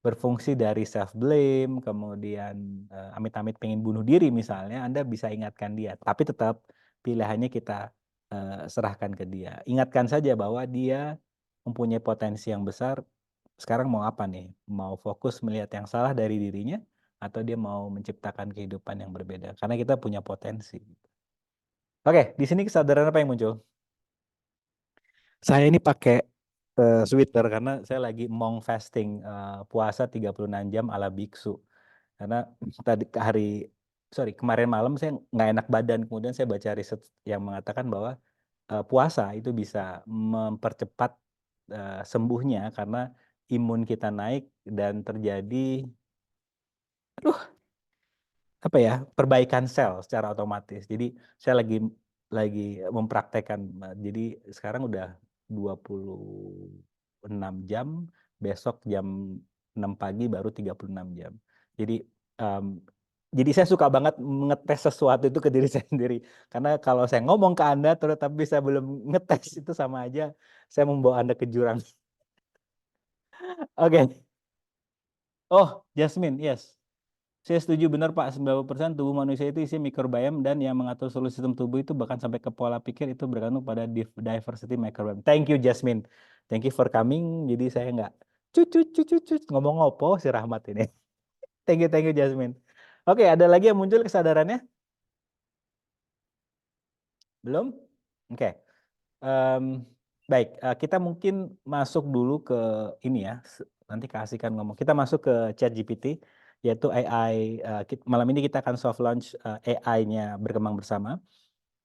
berfungsi dari self blame, kemudian amit-amit pengen bunuh diri misalnya, Anda bisa ingatkan dia. Tapi tetap pilihannya kita serahkan ke dia. Ingatkan saja bahwa dia mempunyai potensi yang besar. Sekarang mau apa nih? Mau fokus melihat yang salah dari dirinya, atau dia mau menciptakan kehidupan yang berbeda? Karena kita punya potensi. Oke, di sini kesadaran apa yang muncul? Saya ini pakai sweater karena saya lagi monk fasting, puasa 36 jam ala biksu. Karena tadi kemarin malam saya nggak enak badan, kemudian saya baca riset yang mengatakan bahwa puasa itu bisa mempercepat sembuhnya karena imun kita naik dan terjadi apa ya, perbaikan sel secara otomatis. Jadi saya lagi mempraktekkan, jadi sekarang udah 26 jam, besok jam 6 pagi baru 36 jam. Jadi em, jadi saya suka banget ngetes sesuatu itu ke diri saya sendiri. Karena kalau saya ngomong ke Anda terus tapi saya belum ngetes, itu sama aja saya membawa Anda ke jurang. Oke. Oh, Jasmine, yes. Saya setuju benar Pak, 90% tubuh manusia itu isi mikrobiome, dan yang mengatur seluruh sistem tubuh itu bahkan sampai ke pola pikir itu bergantung pada diversity microbiome. Thank you Jasmine. Thank you for coming. Jadi saya nggak cucut ngomong ngopo si Rahmat ini. Thank you Jasmine. Oke, ada lagi yang muncul kesadarannya? Belum? Oke. Em, baik, kita mungkin masuk dulu ke ini ya. Nanti kasihkan ngomong. Kita masuk ke ChatGPT, yaitu AI. Malam ini kita akan soft launch AI-nya berkembang bersama.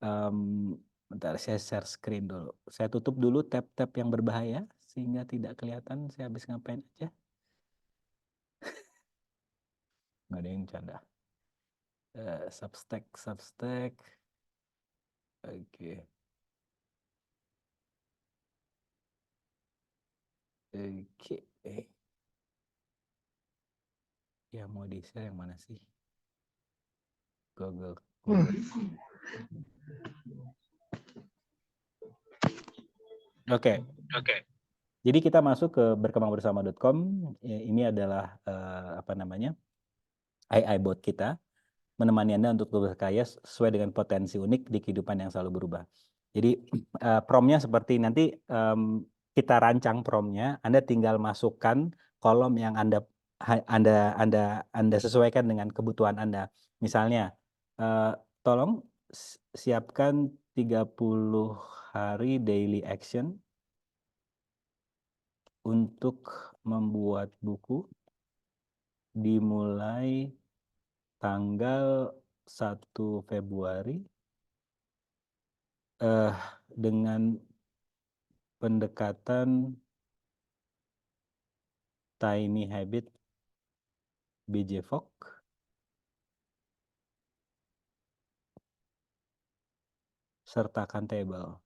Em, Bentar, saya share screen dulu. Saya tutup dulu tab-tab yang berbahaya sehingga tidak kelihatan saya habis ngapain aja. Nggak ada yang canda. Substack. Oke. Oke. Ya mau di-share yang mana sih? Google. Oke. Jadi kita masuk ke berkembangbersama.com. Ini adalah apa namanya, AI bot kita, menemani Anda untuk berkarya sesuai dengan potensi unik di kehidupan yang selalu berubah. Jadi promnya seperti nanti kita rancang promnya, Anda tinggal masukkan kolom yang Anda sesuaikan dengan kebutuhan Anda. Misalnya, tolong siapkan 30 hari daily action untuk membuat buku dimulai tanggal 1 Februari dengan pendekatan Tiny Habit BJ Fogg. Sertakan tabel.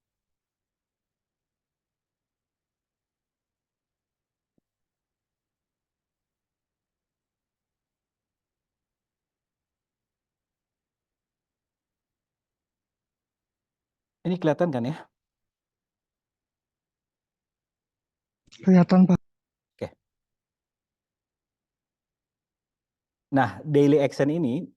Ini kelihatan kan ya? Kelihatan, Pak. Oke. Nah, daily action ini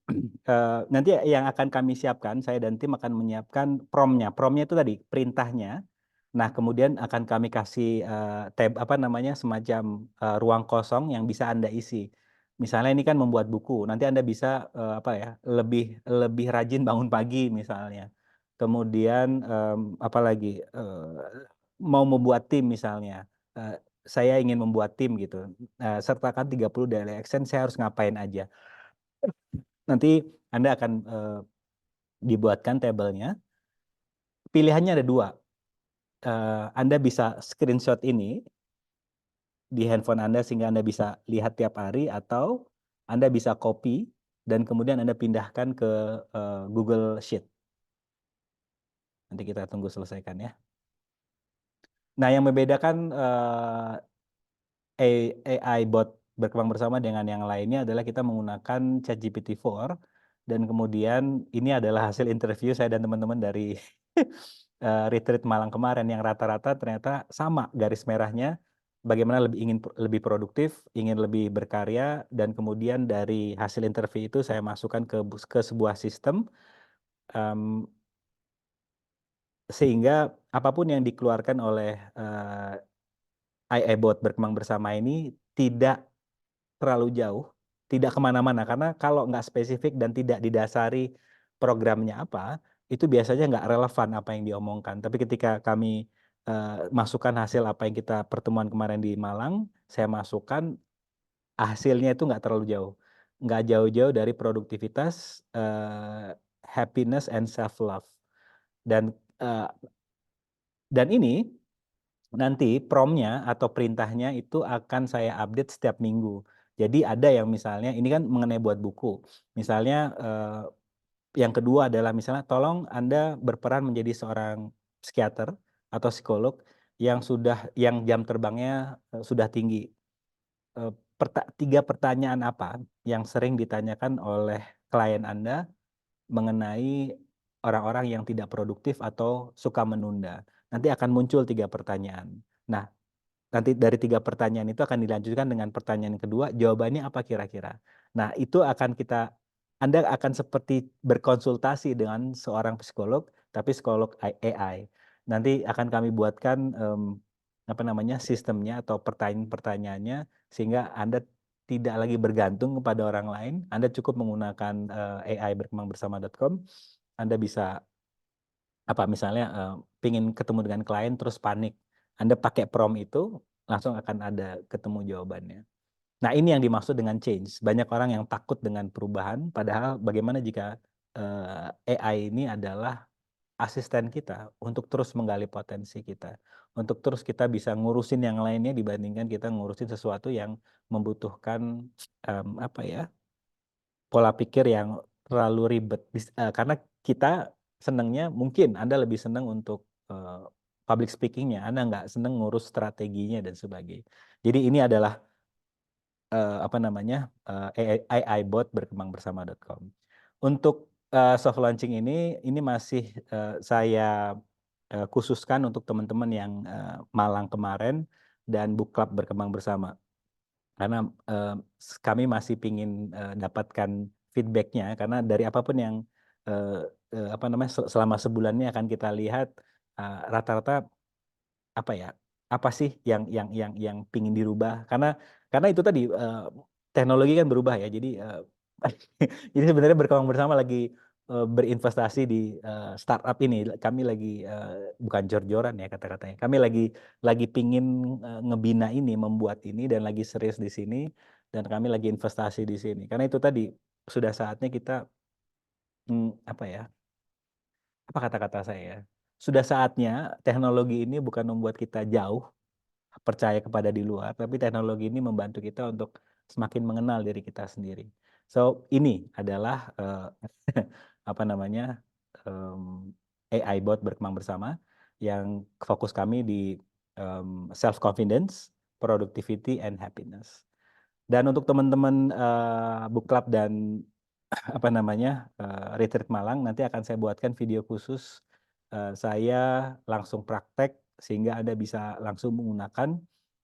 nanti yang akan kami siapkan, saya dan tim akan menyiapkan promnya. Promnya itu tadi perintahnya. Nah, kemudian akan kami kasih tab apa namanya semacam ruang kosong yang bisa Anda isi. Misalnya ini kan membuat buku. Nanti Anda bisa apa ya lebih rajin bangun pagi misalnya. Kemudian apa lagi mau membuat tim misalnya. Saya ingin membuat tim gitu. Sertakan 30 daily action, saya harus ngapain aja. Nanti Anda akan dibuatkan tabelnya. Pilihannya ada dua. Anda bisa screenshot ini di handphone Anda sehingga Anda bisa lihat tiap hari, atau Anda bisa copy dan kemudian Anda pindahkan ke Google Sheet. Nanti kita tunggu selesaikan ya. Nah, yang membedakan AI bot berkembang bersama dengan yang lainnya adalah kita menggunakan ChatGPT-4, dan kemudian ini adalah hasil interview saya dan teman-teman dari retreat Malang kemarin yang rata-rata ternyata sama garis merahnya, bagaimana ingin lebih produktif, ingin lebih berkarya, dan kemudian dari hasil interview itu saya masukkan ke sebuah sistem sehingga apapun yang dikeluarkan oleh AI bot berkembang bersama ini tidak terlalu jauh, tidak kemana-mana, karena kalau nggak spesifik dan tidak didasari programnya apa, itu biasanya nggak relevan apa yang diomongkan. Tapi ketika kami masukkan hasil apa yang kita pertemuan kemarin di Malang, saya masukkan hasilnya itu nggak terlalu jauh. Nggak jauh-jauh dari produktivitas, happiness, and self-love. Dan ini nanti promnya atau perintahnya itu akan saya update setiap minggu. Jadi ada yang misalnya, ini kan mengenai buat buku. Misalnya yang kedua adalah misalnya tolong Anda berperan menjadi seorang psikiater atau psikolog yang jam terbangnya sudah tinggi. 3 pertanyaan apa yang sering ditanyakan oleh klien Anda mengenai orang-orang yang tidak produktif atau suka menunda. Nanti akan muncul 3 pertanyaan. Nah, nanti dari 3 pertanyaan itu akan dilanjutkan dengan pertanyaan kedua, jawabannya apa kira-kira? Nah, itu Anda akan seperti berkonsultasi dengan seorang psikolog, tapi psikolog AI. Nanti akan kami buatkan apa namanya sistemnya atau pertanyaan-pertanyaannya, sehingga Anda tidak lagi bergantung kepada orang lain. Anda cukup menggunakan AI berkembangbersama.com. Anda bisa apa misalnya pingin ketemu dengan klien terus panik, Anda pakai prompt itu langsung akan ada ketemu jawabannya. Nah, ini yang dimaksud dengan change. Banyak orang yang takut dengan perubahan, padahal bagaimana jika AI ini adalah asisten kita untuk terus menggali potensi kita, untuk terus kita bisa ngurusin yang lainnya dibandingkan kita ngurusin sesuatu yang membutuhkan apa ya, pola pikir yang terlalu ribet. Karena kita senangnya, mungkin Anda lebih senang untuk public speaking-nya, Anda nggak senang ngurus strateginya dan sebagainya. Jadi ini adalah apa namanya AI bot berkembangbersama.com. Untuk soft launching ini masih saya khususkan untuk teman-teman yang Malang kemarin dan book club berkembang bersama. Karena kami masih pingin dapatkan feedback-nya, karena dari apapun yang apa namanya selama sebulan ini akan kita lihat rata-rata apa ya, apa sih yang pingin dirubah, karena itu tadi teknologi kan berubah ya, jadi jadi sebenarnya berkembang bersama lagi berinvestasi di startup ini. Kami lagi bukan jor-joran ya kata-katanya, kami lagi pingin ngebina ini, membuat ini, dan lagi serius di sini, dan kami lagi investasi di sini, karena itu tadi sudah saatnya kita apa ya, apa kata-kata saya, sudah saatnya teknologi ini bukan membuat kita jauh percaya kepada di luar, tapi teknologi ini membantu kita untuk semakin mengenal diri kita sendiri. So ini adalah apa namanya AI bot berkembang bersama yang fokus kami di self confidence, productivity, and happiness. Dan untuk teman-teman book club dan apa namanya retreat Malang, nanti akan saya buatkan video khusus saya langsung praktek sehingga Anda bisa langsung menggunakan,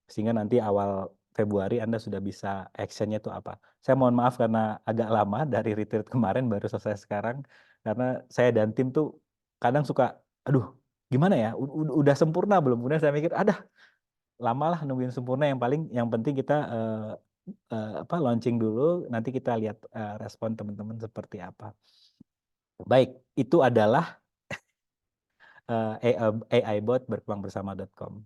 sehingga nanti awal Februari Anda sudah bisa actionnya itu apa. Saya mohon maaf karena agak lama dari retreat kemarin baru selesai sekarang, karena saya dan tim tuh kadang suka, aduh gimana ya, udah sempurna belum? Kemudian saya mikir, ada lama lah nungguin sempurna, yang penting kita launching dulu, nanti kita lihat respon teman-teman seperti apa. Baik, itu adalah AI bot berkembang bersama.com.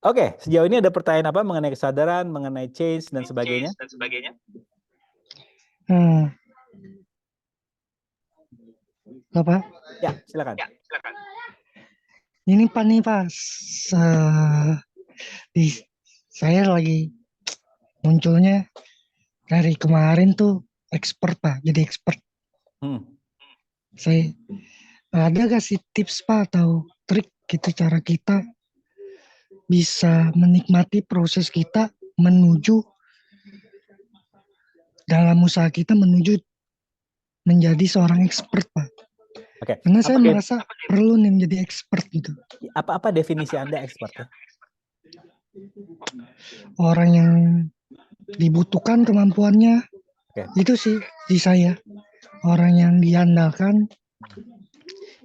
Oke, sejauh ini ada pertanyaan apa mengenai kesadaran, mengenai change dan sebagainya? Apa? Ya, silakan. Ini Pak nih Pak, saya lagi munculnya dari kemarin tuh expert Pak, jadi expert. Saya ada gak sih tips Pak atau trik gitu cara kita bisa menikmati proses kita menuju dalam usaha kita menuju menjadi seorang expert Pak. Oke. Karena saya merasa perlu nih menjadi expert gitu. Apa definisi Anda expert ya? Orang yang dibutuhkan kemampuannya, itu sih di saya. Orang yang diandalkan,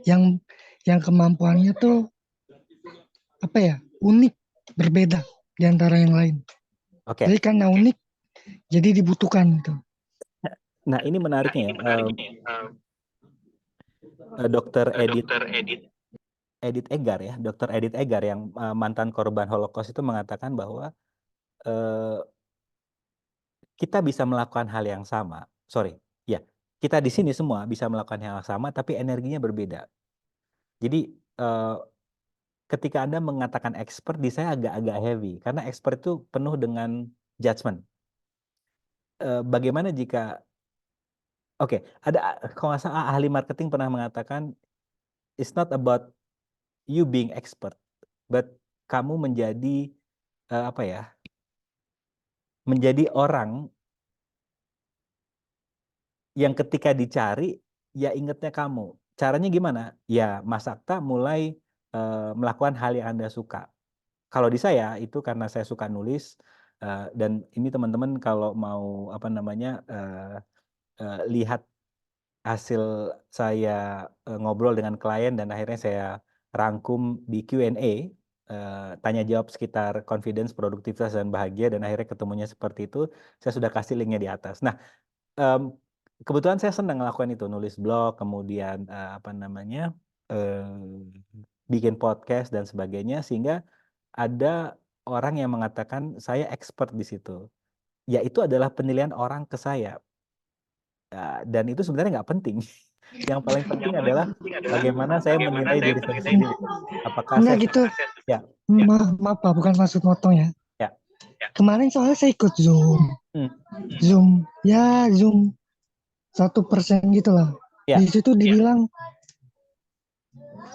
yang kemampuannya tuh apa ya, unik, berbeda di antara yang lain. Jadi karena unik, jadi dibutuhkan gitu. Nah ini menariknya ya. Dr. Edith Egar ya, Dr. Edith Egar yang mantan korban Holocaust itu mengatakan bahwa kita bisa melakukan hal yang sama. Kita di sini semua bisa melakukan hal yang sama, tapi energinya berbeda. Jadi ketika Anda mengatakan expert, di saya agak-agak heavy, karena expert itu penuh dengan judgment. Bagaimana jika, ada kalau nggak salah ahli marketing pernah mengatakan, it's not about you being expert, but kamu menjadi menjadi orang yang ketika dicari, ya ingetnya kamu. Caranya gimana? Ya Mas Akta mulai melakukan hal yang Anda suka. Kalau di saya itu karena saya suka nulis, dan ini teman-teman kalau mau lihat hasil saya ngobrol dengan klien dan akhirnya saya rangkum di Q&A, tanya jawab sekitar confidence, produktivitas, dan bahagia, dan akhirnya ketemunya seperti itu, saya sudah kasih linknya di atas. Nah, kebetulan saya senang ngelakuin itu, nulis blog, kemudian bikin podcast dan sebagainya, sehingga ada orang yang mengatakan saya expert di situ. Ya itu adalah penilaian orang ke saya. Dan itu sebenarnya nggak penting. Yang paling penting adalah bagaimana saya menilai diri saya sendiri. Apakah enggak saya gitu? Ya. Maaf Pak, bukan maksud motong ya. Ya. Kemarin soalnya saya ikut Zoom. Zoom 1% gitu lah. Ya. Di situ dibilang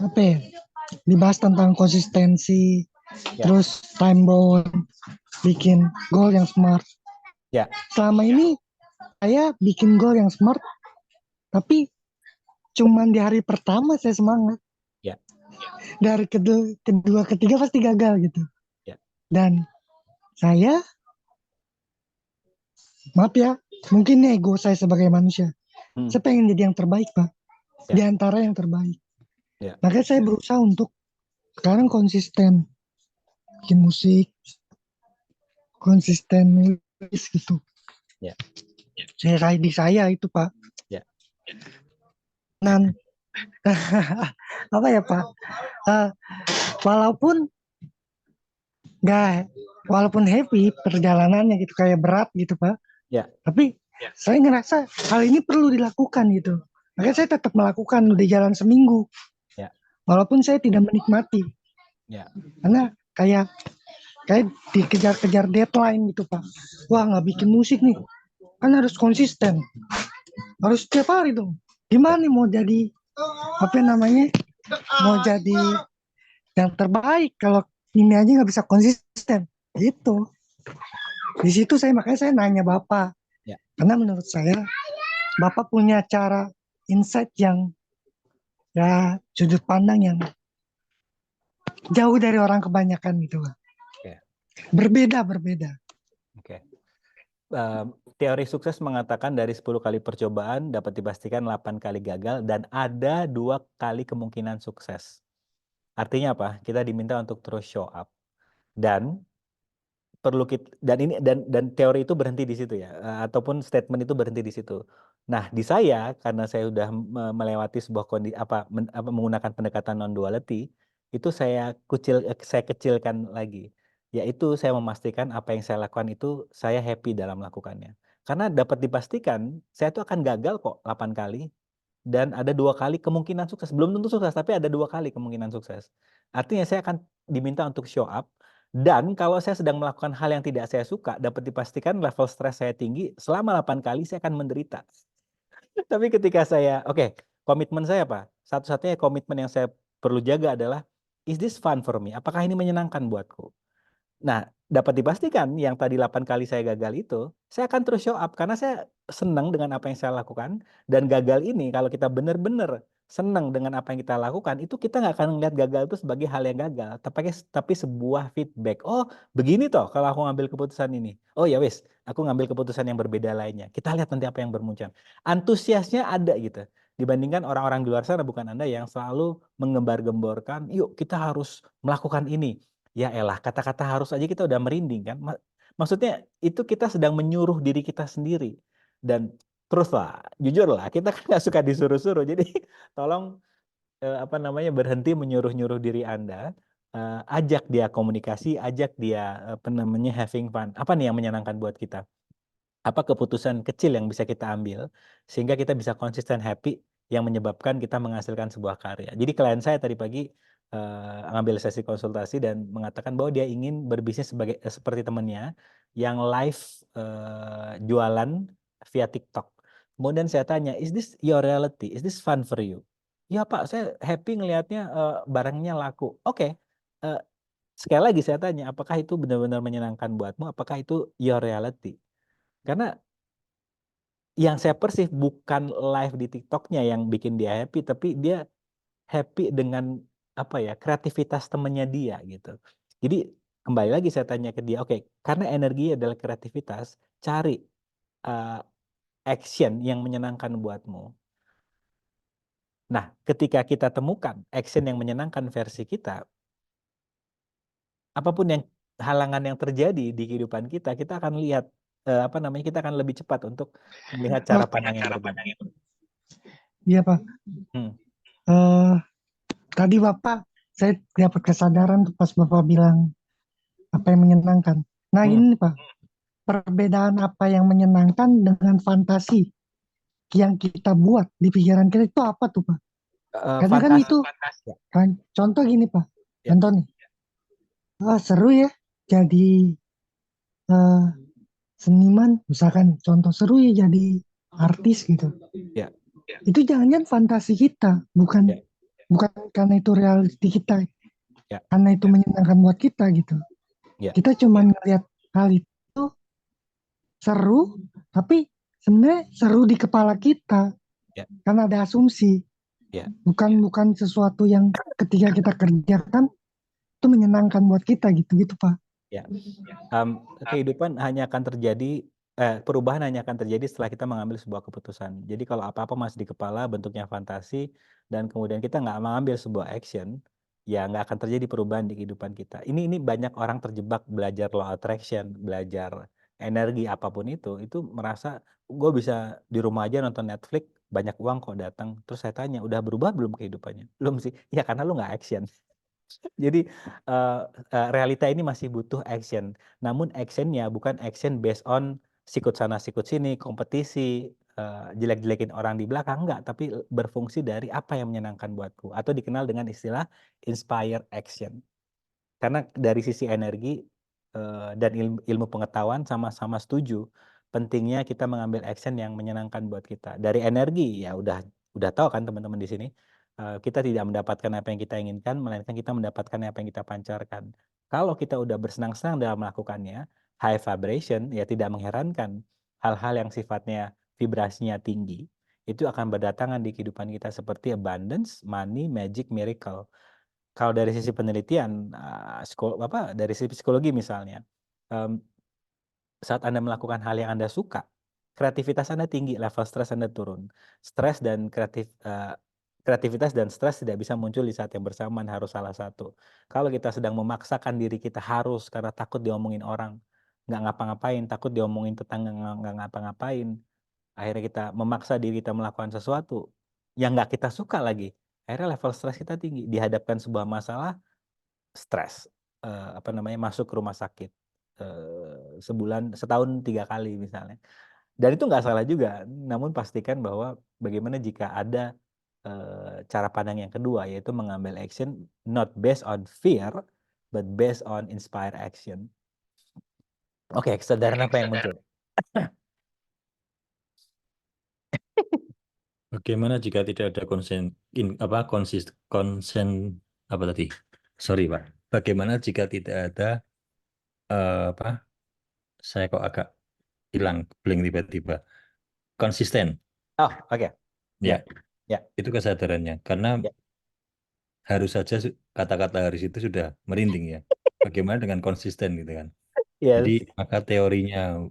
apa ya? Dibahas tentang konsistensi, terus time bound, bikin goal yang smart. Ya. Selama ini saya bikin goal yang smart, tapi cuman di hari pertama saya semangat. Ya. Dari kedua, ketiga pasti gagal gitu. Ya. Dan saya, maaf ya, mungkin ego saya sebagai manusia. Saya pengen jadi yang terbaik Pak, di antara yang terbaik. Makanya saya berusaha untuk sekarang konsisten bikin musik, konsisten nulis gitu. Di saya itu Pak. Dan apa ya Pak? Walaupun happy perjalanannya gitu, kayak berat gitu Pak. Tapi saya ngerasa hal ini perlu dilakukan gitu. Makanya saya tetap melakukan, udah jalan seminggu. walaupun saya tidak menikmati, Ya, karena kayak kayak dikejar-kejar deadline gitu Pak. Wah nggak bikin musik nih, kan harus konsisten, harus setiap hari dong. ya, Gimana nih mau jadi apa namanya, mau jadi yang terbaik kalau ini aja nggak bisa konsisten gitu. Di situ saya makanya saya nanya Bapak, ya. karena menurut saya Bapak punya cara insight yang ya sudut pandang yang jauh dari orang kebanyakan gitu Pak. Oke, Berbeda. oke. Teori sukses mengatakan dari 10 kali percobaan dapat dipastikan 8 kali gagal dan ada 2 kali kemungkinan sukses. Artinya apa? Kita diminta untuk terus show up. Dan perlu kita, dan teori itu berhenti di situ ya, ataupun statement itu berhenti di situ. Nah, di saya karena saya sudah melewati sebuah kondisi menggunakan pendekatan non duality, itu saya kecilkan lagi. Yaitu saya memastikan apa yang saya lakukan itu saya happy dalam melakukannya. Karena dapat dipastikan saya itu akan gagal kok 8 kali dan ada 2 kali kemungkinan sukses. Belum tentu sukses, tapi ada 2 kali kemungkinan sukses. Artinya saya akan diminta untuk show up dan kalau saya sedang melakukan hal yang tidak saya suka, dapat dipastikan level stres saya tinggi, selama 8 kali saya akan menderita. Tapi ketika oke, komitmen saya apa? Satu-satunya komitmen yang saya perlu jaga adalah, is this fun for me? Apakah ini menyenangkan buatku? Nah, dapat dipastikan yang tadi 8 kali saya gagal itu, saya akan terus show up karena saya senang dengan apa yang saya lakukan dan gagal ini kalau kita benar-benar senang dengan apa yang kita lakukan, itu kita nggak akan melihat gagal itu sebagai hal yang gagal, tapi sebuah feedback. Oh, begini toh kalau aku ngambil keputusan ini. Oh ya wis, aku ngambil keputusan yang berbeda lainnya. Kita lihat nanti apa yang bermunculan. Antusiasnya ada gitu. Dibandingkan orang-orang di luar sana, bukan Anda, yang selalu mengembar-gemborkan, yuk kita harus melakukan ini. Ya elah, kata-kata harus aja kita udah merinding kan. Maksudnya itu kita sedang menyuruh diri kita sendiri. Dan terus lah, jujur lah, kita kan nggak suka disuruh-suruh. Jadi tolong berhenti menyuruh-nyuruh diri Anda. Ajak dia komunikasi, ajak dia having fun. Apa nih yang menyenangkan buat kita? Apa keputusan kecil yang bisa kita ambil sehingga kita bisa konsisten happy yang menyebabkan kita menghasilkan sebuah karya. Jadi klien saya tadi pagi ngambil sesi konsultasi dan mengatakan bahwa dia ingin berbisnis seperti temannya yang live jualan via TikTok. Kemudian saya tanya, is this your reality? Is this fun for you? Ya Pak, saya happy ngelihatnya barangnya laku. Oke, eh, sekali lagi saya tanya, apakah itu benar-benar menyenangkan buatmu? Apakah itu your reality? Karena yang saya persif bukan live di TikToknya yang bikin dia happy, tapi dia happy dengan kreativitas temennya dia gitu. Jadi kembali lagi saya tanya ke dia, oke, karena energi adalah kreativitas, cari uh, action yang menyenangkan buatmu. Nah, ketika kita temukan action yang menyenangkan versi kita, apapun yang halangan yang terjadi di kehidupan kita, kita akan lihat kita akan lebih cepat untuk melihat cara pandang yang berbeda. Iya Pak. Hmm. Eh, Tadi Bapak, saya dapat kesadaran tuh pas Bapak bilang apa yang menyenangkan. Nah Hmm. ini Pak, perbedaan apa yang menyenangkan dengan fantasi yang kita buat di pikiran kita itu apa tuh Pak? Karena kan Fantasi. itu Ya, kan contoh gini Pak, ya, contoh nih, seru ya jadi eh, seniman, misalkan contoh seru ya jadi artis gitu. ya, Itu jangan-jangan fantasi kita, bukan ya, bukan karena itu reality kita, ya, karena itu menyenangkan buat kita gitu. ya, Kita cuma ngelihat hal itu seru, tapi sebenarnya seru di kepala kita ya, karena ada asumsi, ya, bukan sesuatu yang ketika kita kerjakan itu menyenangkan buat kita gitu Pak. ya. Kehidupan hanya akan terjadi, perubahan hanya akan terjadi setelah kita mengambil sebuah keputusan. Jadi kalau apa-apa masih di kepala, bentuknya fantasi, dan kemudian kita nggak mengambil sebuah action, ya nggak akan terjadi perubahan di kehidupan kita. Ini banyak orang terjebak belajar law attraction, belajar energi apapun itu merasa gue bisa di rumah aja nonton Netflix, banyak uang kok datang. Terus saya tanya, udah berubah belum kehidupannya? Belum sih. Ya karena lu nggak action. Jadi realita ini masih butuh action. Namun actionnya bukan action based on sikut sana sikut sini, kompetisi, jelek-jelekin orang di belakang, enggak, tapi berfungsi dari apa yang menyenangkan buatku, atau dikenal dengan istilah inspire action. Karena dari sisi energi, dan ilmu pengetahuan sama-sama setuju, pentingnya kita mengambil action yang menyenangkan buat kita. Dari energi, ya udah tahu kan teman-teman di sini, kita tidak mendapatkan apa yang kita inginkan, melainkan kita mendapatkan apa yang kita pancarkan. Kalau kita udah bersenang-senang dalam melakukannya, high vibration, ya tidak mengherankan hal-hal yang sifatnya vibrasinya tinggi, itu akan berdatangan di kehidupan kita seperti abundance, money, magic, miracle. Kalau dari sisi penelitian, dari sisi psikologi misalnya, mmm, saat Anda melakukan hal yang Anda suka, kreativitas Anda tinggi, level stres Anda turun. Kreativitas dan stres tidak bisa muncul di saat yang bersamaan, harus salah satu. Kalau kita sedang memaksakan diri kita harus karena takut diomongin orang, nggak ngapa-ngapain, takut diomongin tetangga nggak ngapa-ngapain, akhirnya kita memaksa diri kita melakukan sesuatu yang nggak kita suka lagi, akhirnya level stres kita tinggi, dihadapkan sebuah masalah, stres, masuk ke rumah sakit, setahun 3 kali misalnya. Dan itu nggak salah juga, namun pastikan bahwa bagaimana jika ada, cara pandang yang kedua, yaitu mengambil action not based on fear, but based on inspire action. Oke, kesadaran apa yang muncul? Bagaimana jika tidak ada apa tadi? Sorry, Pak. Bagaimana jika tidak ada apa? Saya kok agak hilang, blank tiba-tiba. Konsisten. Oh, oke. Ya, ya, Itu kesadarannya. Karena ya. harus saja kata-kata harus itu sudah merinding ya. Bagaimana dengan konsisten gitu kan? Jadi Yes. maka teorinya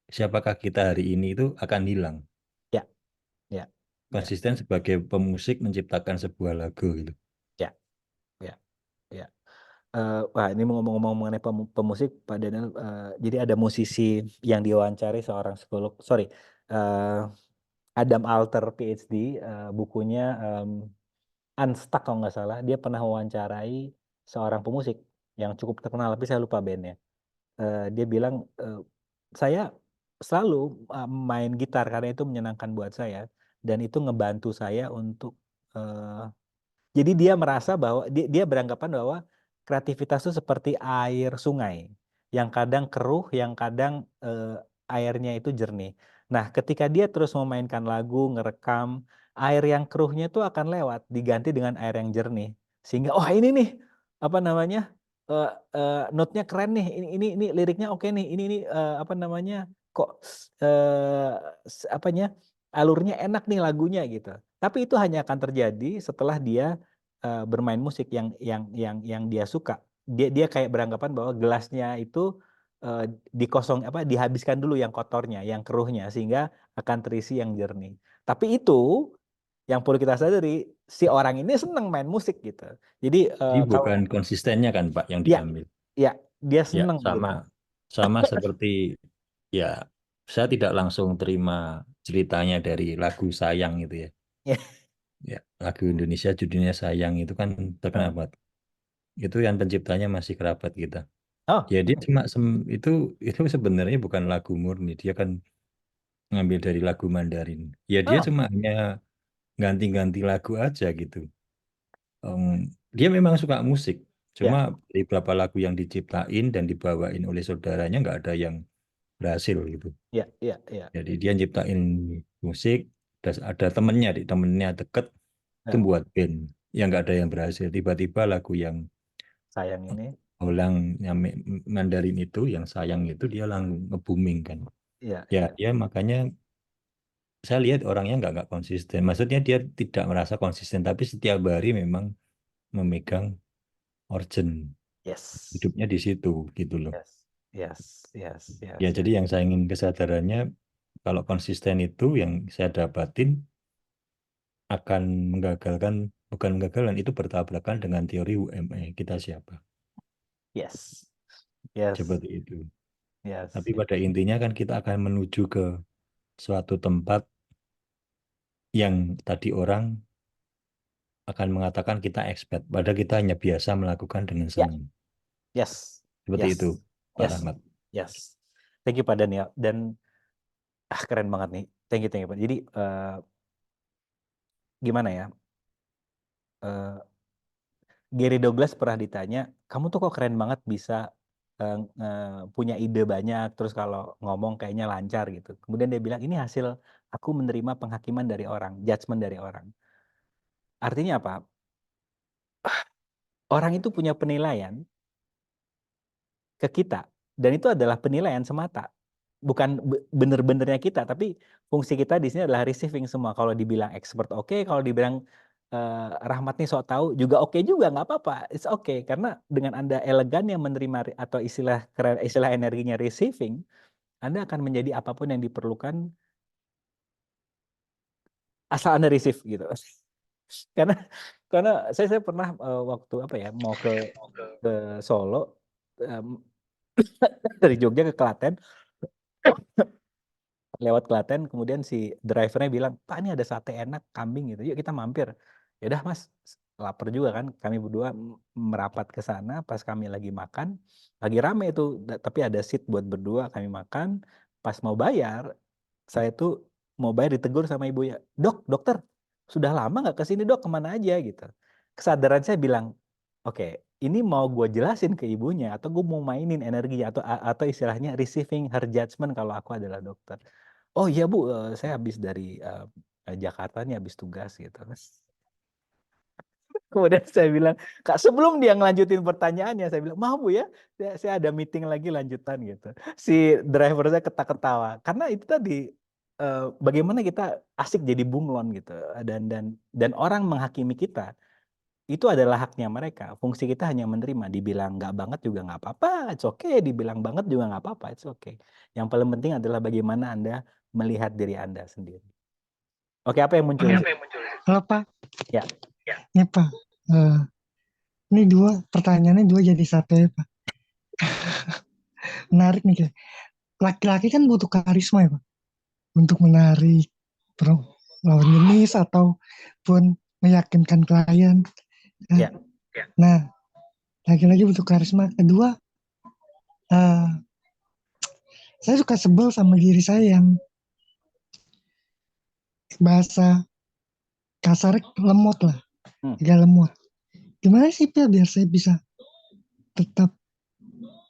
siapakah kita hari ini itu akan hilang. Ya, ya, ya, Konsisten sebagai pemusik menciptakan sebuah lagu gitu. ya, ya, ya. Wah, ini ngomong-ngomong mengenai pemusik, Pak Daniel, jadi ada musisi yang diwawancari seorang psikolog, sorry, Adam Alter PhD, bukunya, Unstuck kalau nggak salah, dia pernah wawancarai seorang pemusik yang cukup terkenal, tapi saya lupa bandnya. Dia bilang, "Saya selalu, main gitar karena itu menyenangkan buat saya, dan itu ngebantu saya untuk," jadi dia merasa bahwa dia beranggapan bahwa kreativitas itu seperti air sungai, yang kadang keruh, yang kadang, airnya itu jernih. Nah, ketika dia terus memainkan lagu, ngerekam, air yang keruhnya itu akan lewat, diganti dengan air yang jernih. Sehingga, "Wah, ini nih, apa namanya, eee eee, note-nya keren nih, ini liriknya oke nih, ini, kok, eee, alurnya enak nih lagunya," gitu. Tapi itu hanya akan terjadi setelah dia, bermain musik yang dia suka. Dia kayak beranggapan bahwa gelasnya itu, dihabiskan dulu yang kotornya, yang keruhnya, sehingga akan terisi yang jernih. Tapi itu, yang perlu kita sadari, si orang ini senang main musik gitu. Jadi, Jadi kalau bukan konsistennya kan Pak yang ya, diambil. ya, dia Ya, senang gitu. sama seperti ya saya tidak langsung terima ceritanya dari lagu Sayang itu ya. Ya. Ya, lagu Indonesia judulnya Sayang itu kan terkenal Heeh. banget. Itu yang penciptanya masih kerabat kita. Oh, Ya dia cuma itu sebenarnya bukan lagu murni, dia kan ngambil dari lagu Mandarin. Ya dia oh, cuma hanya ganti-ganti lagu aja gitu. Dia memang suka musik, cuma ya, dari beberapa lagu yang diciptain dan dibawain oleh saudaranya nggak ada yang berhasil gitu. ya, ya, ya, Jadi dia nyiptain musik, ada temennya deket, itu heeh, buat band. Yang nggak ada yang berhasil. Tiba-tiba lagu yang sayang ini, ulang yang Mandarin itu, yang Sayang itu dia langsung nge-booming kan. iya, Ya, iya, dia makanya saya lihat orangnya nggak konsisten. Maksudnya dia tidak merasa konsisten, tapi setiap hari memang memegang organ. yes, Hidupnya di situ gitu loh. yes, yes, yes, Ya, yes, jadi yes, yang saya ingin kesadarannya kalau konsisten itu yang saya dapatin akan bukan menggagalkan, itu bertabrakan dengan teori UME, kita siapa. yes, yes, Seperti itu. yes, Tapi pada intinya kan kita akan menuju ke suatu tempat yang tadi orang akan mengatakan kita expert, padahal kita hanya biasa melakukan dengan ya, senang. yes, Seperti itu, yes, Pak yes, Rahmat. yes. Thank you Pak Daniel, dan keren banget nih. Thank you Pak. Jadi gimana ya? Eh, Gary Douglas pernah ditanya, kamu tuh kok keren banget bisa punya ide banyak, terus kalau ngomong kayaknya lancar gitu. Kemudian dia bilang, ini hasil aku menerima penghakiman dari orang, judgement dari orang. Artinya apa? Orang itu punya penilaian ke kita, dan itu adalah penilaian semata. Bukan bener-benernya kita, tapi fungsi kita di sini adalah receiving semua. Kalau dibilang expert oke, kalau dibilang Rahmat nih sok tahu juga oke juga, nggak apa-apa, it's okay. Karena dengan Anda elegan yang menerima atau istilah energinya receiving, Anda akan menjadi apapun yang diperlukan asal Anda receive gitu. karena saya pernah waktu apa ya mau ke Solo, dari Jogja ke Klaten, lewat Klaten, kemudian si drivernya bilang, Pak ini ada sate enak kambing gitu, yuk kita mampir. Ya udah Mas, lapar juga kan, kami berdua merapat ke sana. Pas kami lagi makan, lagi rame itu, tapi ada seat buat berdua, kami makan. Pas mau bayar, saya tuh mau bayar ditegur sama ibu ya, dokter, sudah lama nggak kesini dok, kemana aja gitu. Kesadaran saya bilang, oke, ini mau gue jelasin ke ibunya atau gue mau mainin energinya atau istilahnya receiving her judgment kalau aku adalah dokter. Oh iya Bu, saya habis dari Jakarta nih, habis tugas gitu. Kemudian saya bilang, Kak, sebelum dia ngelanjutin pertanyaannya, saya bilang, maaf Bu ya, saya ada meeting lagi lanjutan gitu. Si driver saya ketawa-ketawa. Karena itu tadi, bagaimana kita asik jadi bunglon gitu. Dan orang menghakimi kita, itu adalah haknya mereka. Fungsi kita hanya menerima. Dibilang nggak banget juga nggak apa-apa, it's okay. Dibilang banget juga nggak apa-apa, it's okay. Yang paling penting adalah bagaimana Anda melihat diri Anda sendiri. Oke, apa yang muncul? Halo Pak. Ya. Ini Pak. Ini pertanyaannya dua jadi satu ya Pak. Menarik nih. Laki-laki kan butuh karisma ya Pak. Untuk menarik lawan jenis ataupun meyakinkan klien. Ya. Nah, laki-laki butuh karisma. Kedua, saya suka sebel sama diri saya yang bahasa kasar lemot lah. Agak lemot. Gimana sih Pak biar saya bisa tetap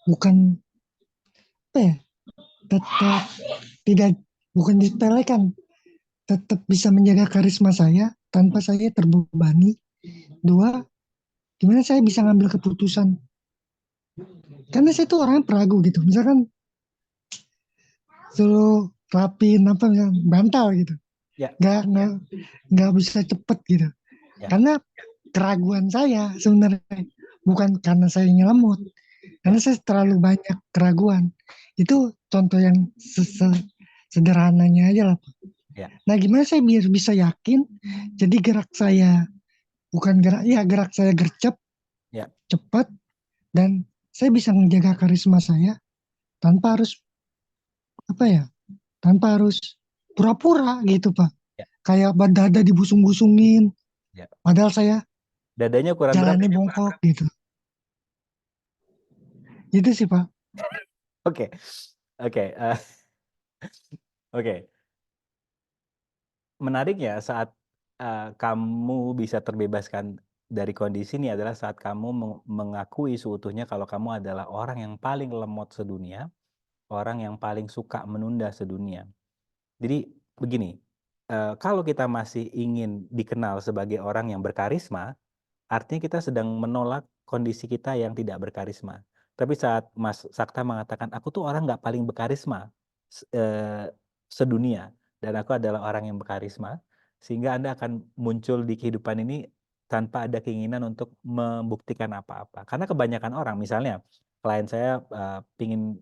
bukan apa ya, tetap tidak, bukan disepelekan, tetap bisa menjaga karisma saya tanpa saya terbebani. Dua, gimana saya bisa ngambil keputusan, karena saya tuh orangnya peragu gitu. Misalkan selalu rapin apa misalkan bantal gitu, nggak bisa cepet gitu, karena keraguan saya sebenarnya bukan karena saya nyelemut, karena saya terlalu banyak keraguan. Itu contoh yang sederhananya aja lah Pak. Nah gimana saya biar bisa yakin, jadi gerak saya bukan gerak saya gercep, cepat, dan saya bisa menjaga karisma saya tanpa harus tanpa harus pura-pura gitu Pak. Kayak dada dibusung-busungin, padahal saya dadanya ukuran jalannya berapa? bongkok gitu. Gitu sih Pak. Oke. Menarik ya, saat kamu bisa terbebaskan dari kondisi ini adalah saat kamu mengakui seutuhnya kalau kamu adalah orang yang paling lemot sedunia, orang yang paling suka menunda sedunia. Jadi begini, kalau kita masih ingin dikenal sebagai orang yang berkarisma, artinya kita sedang menolak kondisi kita yang tidak berkarisma. Tapi saat Mas Sakta mengatakan, aku tuh orang nggak paling berkarisma sedunia, dan aku adalah orang yang berkarisma, sehingga Anda akan muncul di kehidupan ini tanpa ada keinginan untuk membuktikan apa-apa. Karena kebanyakan orang, misalnya klien saya pingin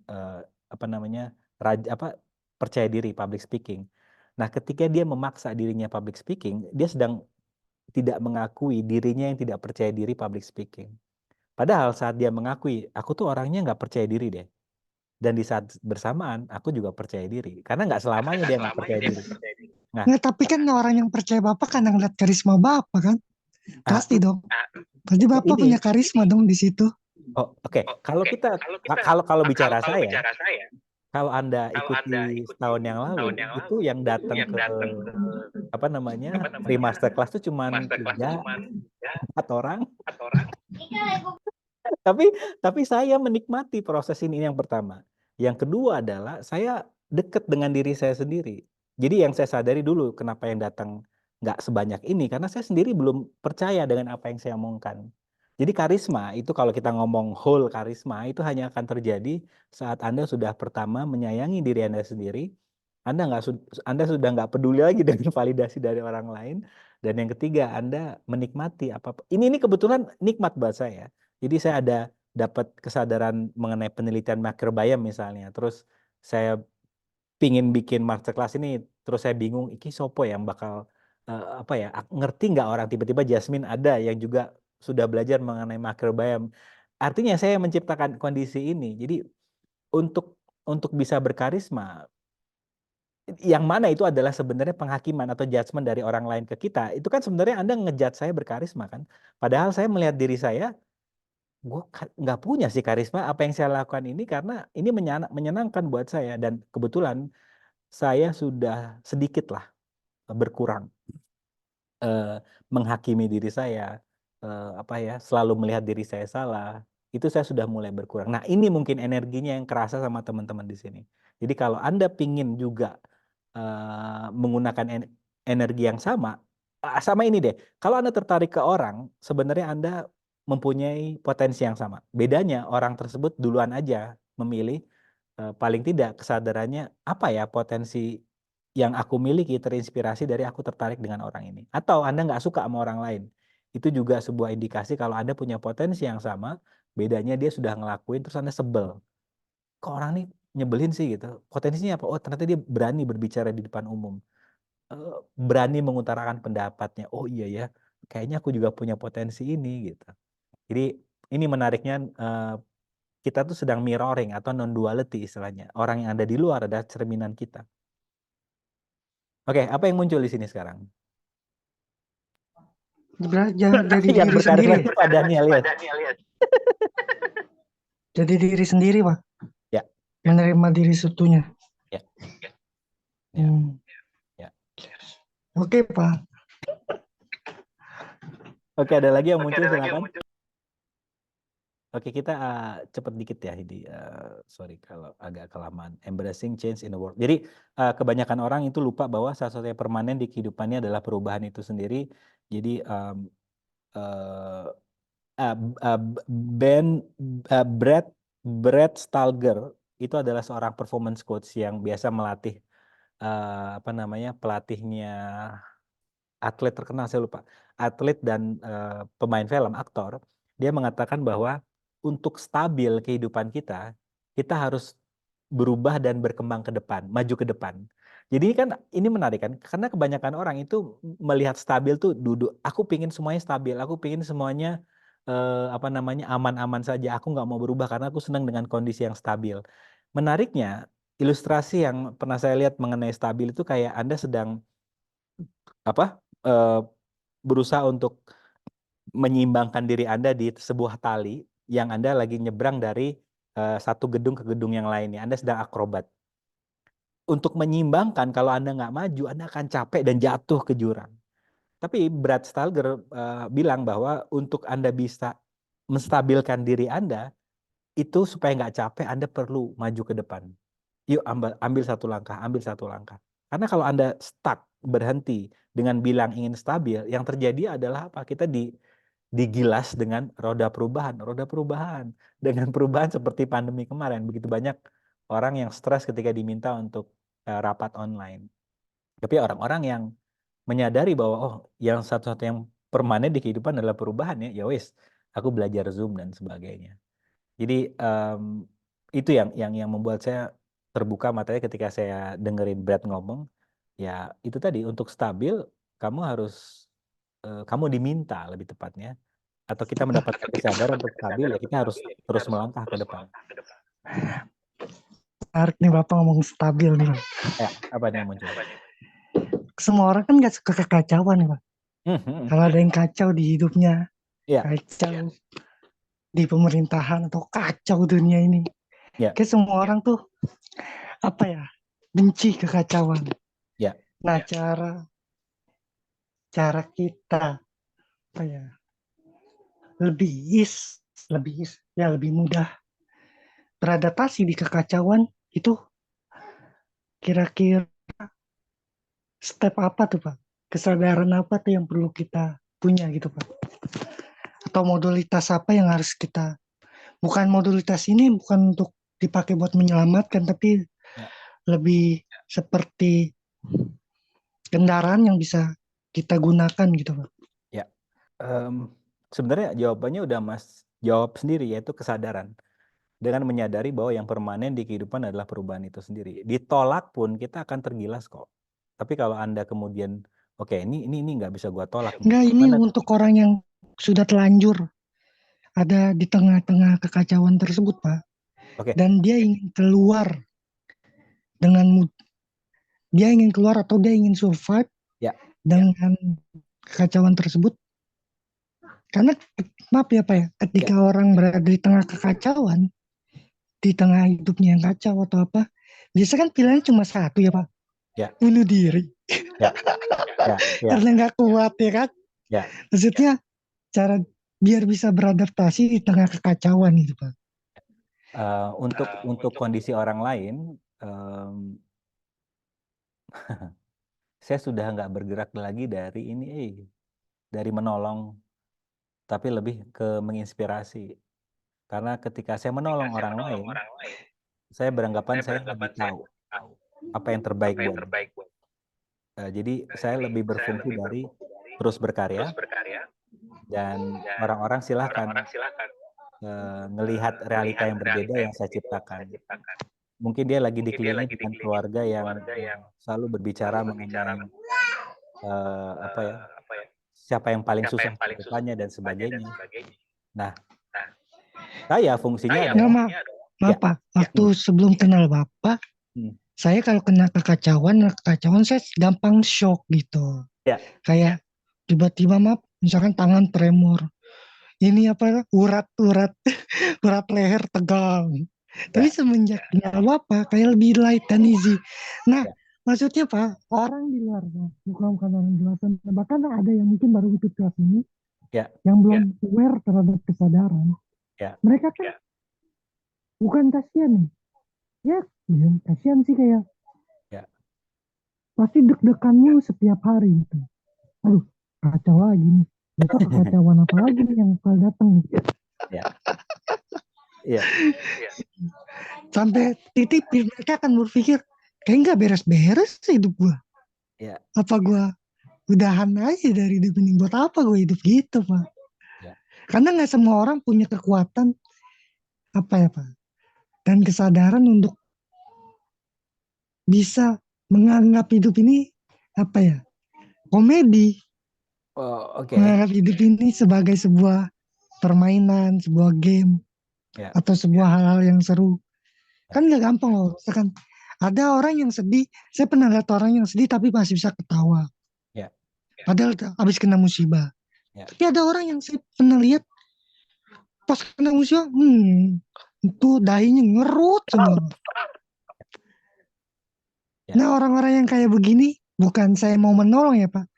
percaya diri public speaking. Nah, ketika dia memaksa dirinya public speaking, dia sedang tidak mengakui dirinya yang tidak percaya diri public speaking. Padahal saat dia mengakui, aku tuh orangnya nggak percaya diri deh. Dan di saat bersamaan, aku juga percaya diri. Karena nggak selamanya dia nggak percaya diri. Nah, tapi kan orang yang percaya Bapak kan ngeliat karisma Bapak kan? Pasti dong. Pasti Bapak punya karisma dong di situ. Oh, oke. Kalau bicara saya, Kalau Anda ikuti setahun yang lalu, itu yang datang ke apa namanya free masterclass itu cuman 3-4 orang. Tapi saya menikmati proses ini yang pertama. Yang kedua adalah saya dekat dengan diri saya sendiri. Jadi yang saya sadari dulu kenapa yang datang nggak sebanyak ini karena saya sendiri belum percaya dengan apa yang saya omongkan. Jadi karisma itu kalau kita ngomong whole karisma itu hanya akan terjadi saat Anda sudah pertama menyayangi diri Anda sendiri. Anda sudah nggak peduli lagi dengan validasi dari orang lain. Dan yang ketiga Anda menikmati apa. Ini kebetulan nikmat buat saya. Jadi saya ada dapat kesadaran mengenai penelitian microbiome misalnya. Terus saya pingin bikin masterclass ini, terus saya bingung, iki sopo yang bakal ngerti nggak orang tiba-tiba Jasmine ada yang juga sudah belajar mengenai microbiome. Artinya saya menciptakan kondisi ini. Jadi untuk bisa berkarisma, yang mana itu adalah sebenarnya penghakiman atau judgement dari orang lain ke kita. Itu kan sebenarnya Anda ngejudge saya berkarisma kan. Padahal saya melihat diri saya, gue nggak punya sih karisma. Apa yang saya lakukan ini karena ini menyenangkan buat saya. Dan kebetulan saya sudah sedikit lah berkurang menghakimi diri saya, selalu melihat diri saya salah. Itu saya sudah mulai berkurang. Nah ini mungkin energinya yang kerasa sama teman-teman di sini. Jadi kalau Anda pingin juga menggunakan energi yang sama ini deh. Kalau Anda tertarik ke orang, sebenarnya Anda mempunyai potensi yang sama. Bedanya orang tersebut duluan aja memilih paling tidak kesadarannya apa ya potensi yang aku miliki terinspirasi dari aku tertarik dengan orang ini. Atau Anda nggak suka sama orang lain. Itu juga sebuah indikasi kalau Anda punya potensi yang sama, bedanya dia sudah ngelakuin terus Anda sebel. Kok orang ini nyebelin sih gitu. Potensinya apa? Oh ternyata dia berani berbicara di depan umum. Berani mengutarakan pendapatnya. Oh iya ya, kayaknya aku juga punya potensi ini gitu. Jadi ini menariknya kita tuh sedang mirroring atau non-duality istilahnya. Orang yang ada di luar adalah cerminan kita. Oke, apa yang muncul di sini sekarang? Jangan jadi Yang diri sendiri. berkarisma itu Pak Daniel ya. Jadi diri sendiri, Pak. Ya. Menerima diri seutuhnya. Ya. Ya. Oke, Pak. Oke, ada lagi yang muncul silakan. Oke, kita cepat dikit ya ini. Sorry kalau agak kelamaan. Embracing change in the world. Jadi kebanyakan orang itu lupa bahwa salah satu yang permanen di kehidupannya adalah perubahan itu sendiri. Jadi Brad Stalger itu adalah seorang performance coach yang biasa melatih pelatihnya atlet terkenal, saya lupa, atlet dan pemain film, aktor. Dia mengatakan bahwa untuk stabil kehidupan kita harus berubah dan berkembang ke depan, maju ke depan. Jadi kan ini menarik kan, karena kebanyakan orang itu melihat stabil tuh duduk. Aku pingin semuanya stabil, aku pingin semuanya aman-aman saja. Aku nggak mau berubah karena aku senang dengan kondisi yang stabil. Menariknya, ilustrasi yang pernah saya lihat mengenai stabil itu kayak Anda sedang berusaha untuk menyeimbangkan diri Anda di sebuah tali yang Anda lagi nyebrang dari satu gedung ke gedung yang lainnya. Anda sedang akrobat. Untuk menyeimbangkan, kalau Anda nggak maju, Anda akan capek dan jatuh ke jurang. Tapi Brad Stalger bilang bahwa untuk Anda bisa menstabilkan diri Anda, itu supaya nggak capek, Anda perlu maju ke depan. Yuk ambil satu langkah, ambil satu langkah. Karena kalau Anda stuck, berhenti dengan bilang ingin stabil, yang terjadi adalah apa? Kita digilas dengan roda perubahan. Dengan perubahan seperti pandemi kemarin. Begitu banyak orang yang stres ketika diminta untuk rapat online. Tapi orang-orang yang menyadari bahwa yang satu-satu yang permanen di kehidupan adalah perubahan ya wis, aku belajar Zoom dan sebagainya. Jadi itu yang membuat saya terbuka matanya ketika saya dengerin Brad ngomong, ya itu tadi, untuk stabil kamu diminta lebih tepatnya, atau kita mendapatkan kesadaran untuk stabil, ya kita harus terus melangkah ke depan. Menarik nih Bapak ngomong stabil nih, Pak. Ya, apa yang muncul? Semua orang kan gak suka kekacauan nih, Pak. Kalau ada yang kacau di hidupnya, kacau di pemerintahan atau kacau dunia ini, kayak semua orang tuh apa ya, benci kekacauan. Ya. Nah, cara kita apa ya, lebih mudah beradaptasi di kekacauan itu, kira-kira step apa tuh Pak? Kesadaran apa tuh yang perlu kita punya gitu Pak? Atau modalitas apa yang harus kita, bukan modalitas ini bukan untuk dipakai buat menyelamatkan, tapi Ya. lebih seperti kendaraan yang bisa kita gunakan gitu Pak. Ya. Sebenarnya jawabannya udah Mas jawab sendiri, yaitu kesadaran. Dengan menyadari bahwa yang permanen di kehidupan adalah perubahan itu sendiri. Ditolak pun kita akan tergilas kok. Tapi kalau Anda kemudian, oke, ini nggak bisa gua tolak nih. Enggak, ini Gimana? untuk orang yang sudah telanjur ada di tengah-tengah kekacauan tersebut Pak. Oke. Dan dia ingin keluar dengan dia ingin keluar atau dia ingin survive Ya. dengan kekacauan tersebut. Karena maaf ya Pak ya, ketika orang berada di tengah kekacauan, di tengah hidupnya yang kacau atau apa, biasa kan pilihannya cuma satu ya Pak, Ya. bunuh diri. Ya. Ya. Ya. Karena nggak kuat ya kan. Ya. Maksudnya cara biar bisa beradaptasi di tengah kekacauan itu Pak. Untuk kondisi orang lain, saya sudah nggak bergerak lagi dari ini, dari menolong, tapi lebih ke menginspirasi. Karena ketika saya menolong orang lain, saya beranggapan saya lebih tahu apa yang terbaik buat dia. Jadi saya lebih berfungsi dari terus berkarya, dan orang-orang silahkan ngelihat realita yang berbeda yang saya ciptakan. Mungkin dia lagi dikelilingi dengan keluarga yang selalu berbicara mengenai apa ya, siapa yang paling susah ke depannya dan sebagainya. Nah, saya fungsinya Nggak adalah maaf Pak, waktu sebelum kenal Bapak, saya kalau kena kekacauan saya gampang shock gitu. Ya. Kayak tiba-tiba maaf, misalkan tangan tremor. Ini apa, urat leher tegang. Tapi semenjak kenal Bapak kayak lebih light dan easy. Nah, maksudnya Pak, orang di luar, bukan orang di luar sana, bahkan ada yang mungkin baru ikut kelas ini, yang belum aware terhadap kesadaran. Mereka kan bukan kasihan nih. Ya, kasihan sih kayak. Pasti deg-deganmu setiap hari gitu. Aduh, kacau lagi nih. Besok kekacauan apa lagi nih yang bakal datang nih. Iya. Sampai titik mereka akan berpikir, kayak nggak beres-beres hidup gua. Apa gua udahan aja dari hidup ini, buat apa gua hidup gitu Pak. Karena nggak semua orang punya kekuatan apa ya Pak, dan kesadaran untuk bisa menganggap hidup ini apa ya, komedi. Menganggap hidup ini sebagai sebuah permainan, sebuah game, atau sebuah hal-hal yang seru. Kan nggak gampang loh. Misalkan ada orang yang sedih, saya pernah lihat orang yang sedih tapi masih bisa ketawa. Padahal habis kena musibah. Tapi ada orang yang saya pernah lihat pas kena musibah, itu dahinya ngerut semua. Nah, orang-orang yang kayak begini, bukan saya mau menolong ya Pak.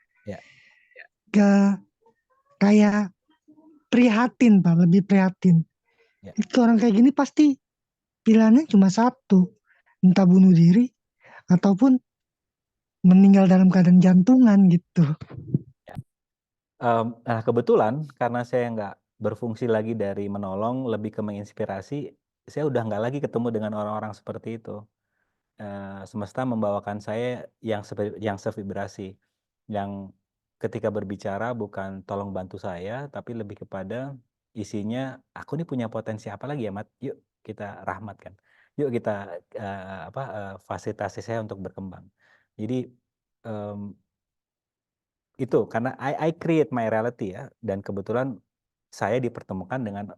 Kayak prihatin Pak, lebih prihatin. Itu orang kayak gini pasti pilihannya cuma satu, entah bunuh diri ataupun meninggal dalam keadaan jantungan gitu. Nah, kebetulan karena saya nggak berfungsi lagi dari menolong, lebih ke menginspirasi, saya udah nggak lagi ketemu dengan orang-orang seperti itu. Semesta membawakan saya yang sevibrasi, yang ketika berbicara bukan tolong bantu saya, tapi lebih kepada isinya, aku nih punya potensi apa lagi ya Mat, yuk kita rahmatkan, yuk kita fasilitasi saya untuk berkembang. Jadi itu karena I create my reality ya, dan kebetulan saya dipertemukan dengan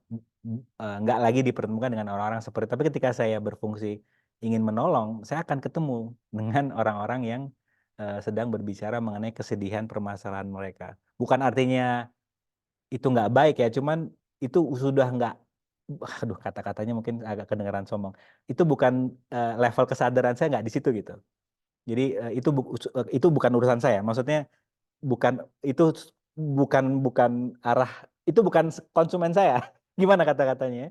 nggak lagi dipertemukan dengan orang-orang seperti, tapi ketika saya berfungsi ingin menolong, saya akan ketemu dengan orang-orang yang sedang berbicara mengenai kesedihan permasalahan mereka. Bukan artinya itu nggak baik ya, cuman itu sudah nggak aduh kata-katanya mungkin agak kedengaran sombong. Itu bukan level kesadaran saya nggak di situ gitu. Jadi itu bukan urusan saya. Maksudnya bukan arah, itu bukan konsumen saya. Gimana kata-katanya?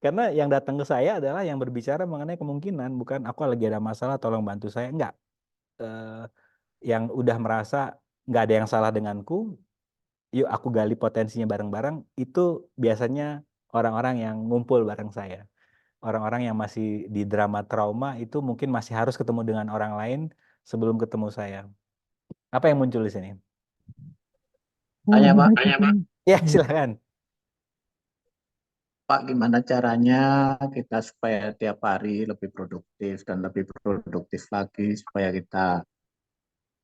Karena yang datang ke saya adalah yang berbicara mengenai kemungkinan, bukan aku lagi ada masalah tolong bantu saya. Enggak. Eh, yang udah merasa nggak ada yang salah denganku, yuk aku gali potensinya bareng-bareng, itu biasanya orang-orang yang ngumpul bareng saya. Orang-orang yang masih di drama trauma itu mungkin masih harus ketemu dengan orang lain sebelum ketemu saya. Apa yang muncul di sini? Oh, Tanya lebih Pak, baik ketemu. Ya, silakan. Pak gimana caranya kita supaya tiap hari lebih produktif dan lebih produktif lagi supaya kita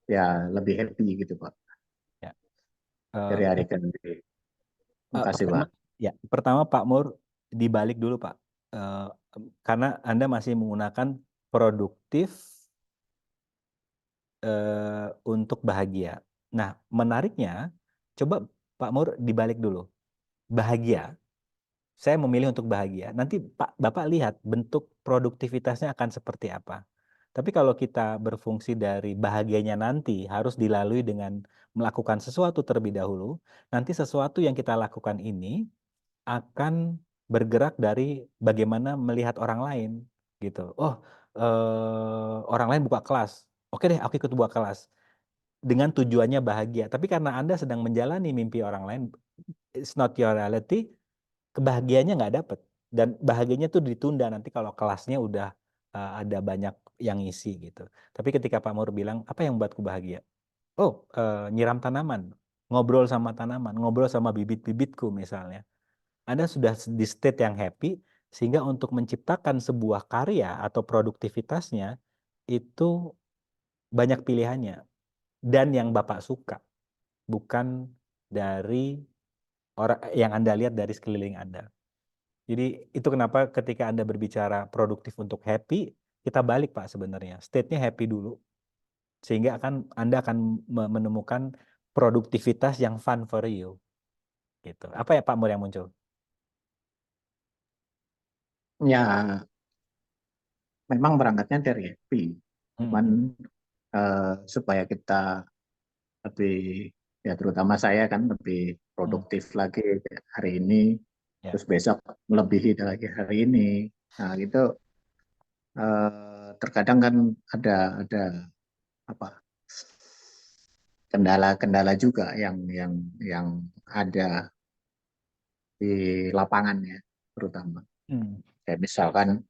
ya lebih happy gitu Pak Ya. dari hari ke hari. Terima kasih Pertama, Pak. ya, pertama Pak Mur, dibalik dulu Pak. Eh, karena Anda masih menggunakan produktif untuk bahagia. Nah, menariknya, coba Pak Mur dibalik dulu. Bahagia, saya memilih untuk bahagia. Nanti Bapak lihat bentuk produktivitasnya akan seperti apa. Tapi kalau kita berfungsi dari bahagianya nanti harus dilalui dengan melakukan sesuatu terlebih dahulu, nanti sesuatu yang kita lakukan ini akan bergerak dari bagaimana melihat orang lain gitu. Oh, orang lain buka kelas. Oke deh, aku ikut buka kelas dengan tujuannya bahagia. Tapi karena Anda sedang menjalani mimpi orang lain, it's not your reality, kebahagiaannya nggak dapet. Dan bahagianya tuh ditunda nanti kalau kelasnya udah ada banyak yang ngisi gitu. Tapi ketika Pak Mur bilang, apa yang membuatku bahagia? Oh, nyiram tanaman, ngobrol sama tanaman, ngobrol sama bibit-bibitku misalnya. Anda sudah di state yang happy, sehingga untuk menciptakan sebuah karya atau produktivitasnya, itu banyak pilihannya. Dan yang Bapak suka, bukan dari orang yang Anda lihat dari sekeliling Anda. Jadi itu kenapa ketika Anda berbicara produktif untuk happy, kita balik Pak sebenarnya. State-nya happy dulu, sehingga Anda akan menemukan produktivitas yang fun for you. Gitu. Apa ya Pak Mur yang muncul? Ya memang berangkatnya dari happy, cuman Hmm. supaya kita lebih ya terutama saya kan lebih produktif lagi hari ini, Ya. terus besok melebihi lagi hari ini. Nah itu terkadang kan ada apa kendala-kendala juga yang ada di lapangan ya terutama Hmm. kayak misalkan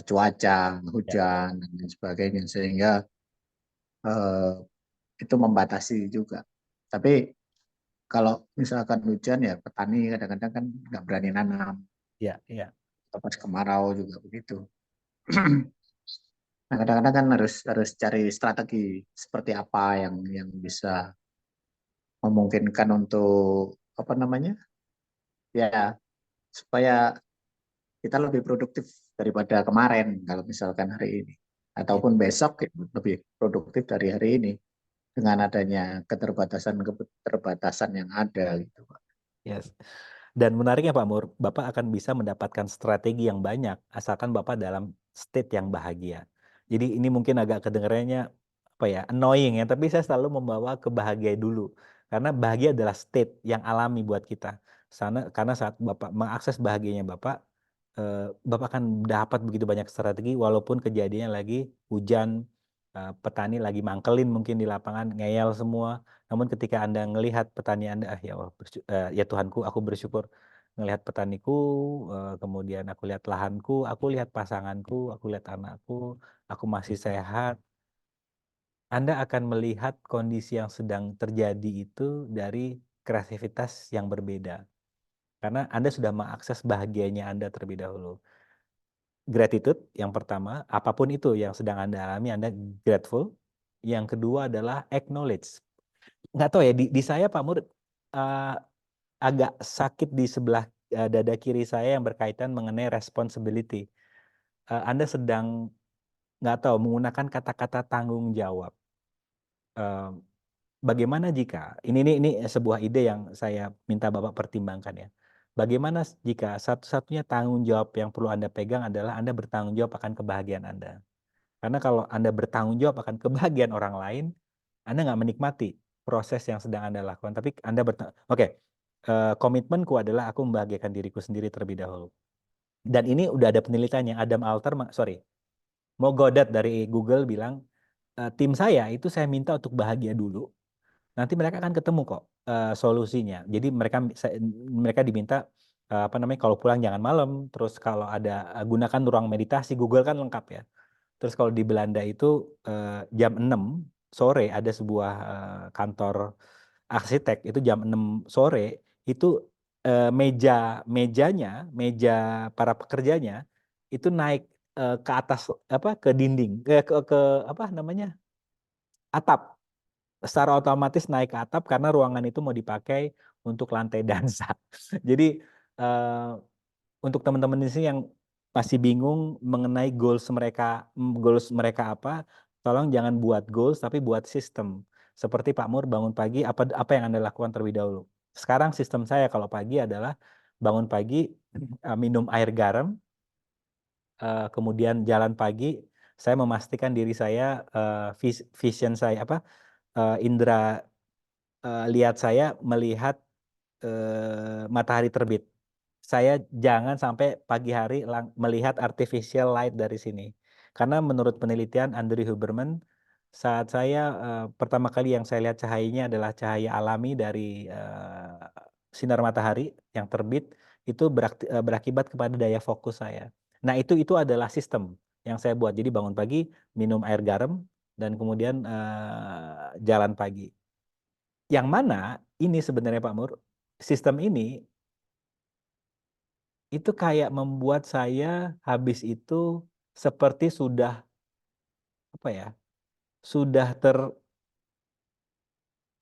cuaca Ya. hujan dan lain sebagainya sehingga eh, itu membatasi juga. Tapi kalau misalkan hujan ya petani kadang-kadang kan nggak berani nanam, Ya. Ya. atau pas kemarau juga begitu. Nah, kadang-kadang kan harus cari strategi seperti apa yang bisa memungkinkan untuk apa namanya ya supaya kita lebih produktif daripada kemarin kalau misalkan hari ini Ya. ataupun besok ya, lebih produktif dari hari ini dengan adanya keterbatasan yang ada gitu Pak. Yes. Dan menariknya Pak Mur, Bapak akan bisa mendapatkan strategi yang banyak asalkan Bapak dalam state yang bahagia. Jadi ini mungkin agak kedengarannya apa ya, annoying ya, tapi saya selalu membawa ke bahagia dulu. Karena bahagia adalah state yang alami buat kita. Karena saat Bapak mengakses bahagianya Bapak akan dapat begitu banyak strategi walaupun kejadiannya lagi hujan, petani lagi mangkelin mungkin di lapangan, ngeyel semua. Namun ketika Anda melihat petani Anda, ya Allah, ya Tuhanku, aku bersyukur melihat petaniku, kemudian aku lihat lahanku, aku lihat pasanganku, aku lihat anakku, aku masih sehat. Anda akan melihat kondisi yang sedang terjadi itu dari kreativitas yang berbeda. Karena Anda sudah mengakses bahagianya Anda terlebih dahulu. Gratitude yang pertama, apapun itu yang sedang Anda alami, Anda grateful. Yang kedua adalah acknowledge. Nggak tahu ya, di saya Pak Mur agak sakit di sebelah dada kiri saya yang berkaitan mengenai responsibility. Anda sedang nggak tahu menggunakan kata-kata tanggung jawab. Bagaimana jika ini sebuah ide yang saya minta Bapak pertimbangkan ya. bagaimana jika satu-satunya tanggung jawab yang perlu Anda pegang adalah Anda bertanggung jawab akan kebahagiaan Anda. Karena kalau Anda bertanggung jawab akan kebahagiaan orang lain, Anda nggak menikmati proses yang sedang Anda lakukan. Tapi Anda komitmenku adalah aku membahagiakan diriku sendiri terlebih dahulu. Dan ini udah ada penelitiannya. Adam Alter, Mo Goddard dari Google bilang, tim saya itu saya minta untuk bahagia dulu. Nanti mereka akan ketemu kok solusinya. Jadi mereka diminta kalau pulang jangan malam. Terus kalau ada gunakan ruang meditasi. Google kan lengkap ya. Terus kalau di Belanda itu jam 6 sore ada sebuah kantor arsitek itu jam 6 sore itu meja para pekerjanya itu naik ke atas ke dinding ke atap, secara otomatis naik ke atap karena ruangan itu mau dipakai untuk lantai dansa. Jadi untuk teman-teman di sini yang masih bingung mengenai goals mereka apa, tolong jangan buat goals tapi buat sistem. Seperti Pak Mur bangun pagi, apa yang Anda lakukan terlebih dahulu. Sekarang sistem saya kalau pagi adalah bangun pagi, minum air garam, kemudian jalan pagi, saya memastikan diri saya vision saya indera lihat saya melihat matahari terbit. Saya jangan sampai pagi hari melihat artificial light dari sini. Karena menurut penelitian Andrew Huberman, saat saya pertama kali yang saya lihat cahayanya adalah cahaya alami dari sinar matahari yang terbit, itu berakibat kepada daya fokus saya. Nah, itu adalah sistem yang saya buat. Jadi bangun pagi, minum air garam, dan kemudian jalan pagi. Yang mana ini sebenarnya Pak Mur, sistem ini itu kayak membuat saya habis itu seperti sudah sudah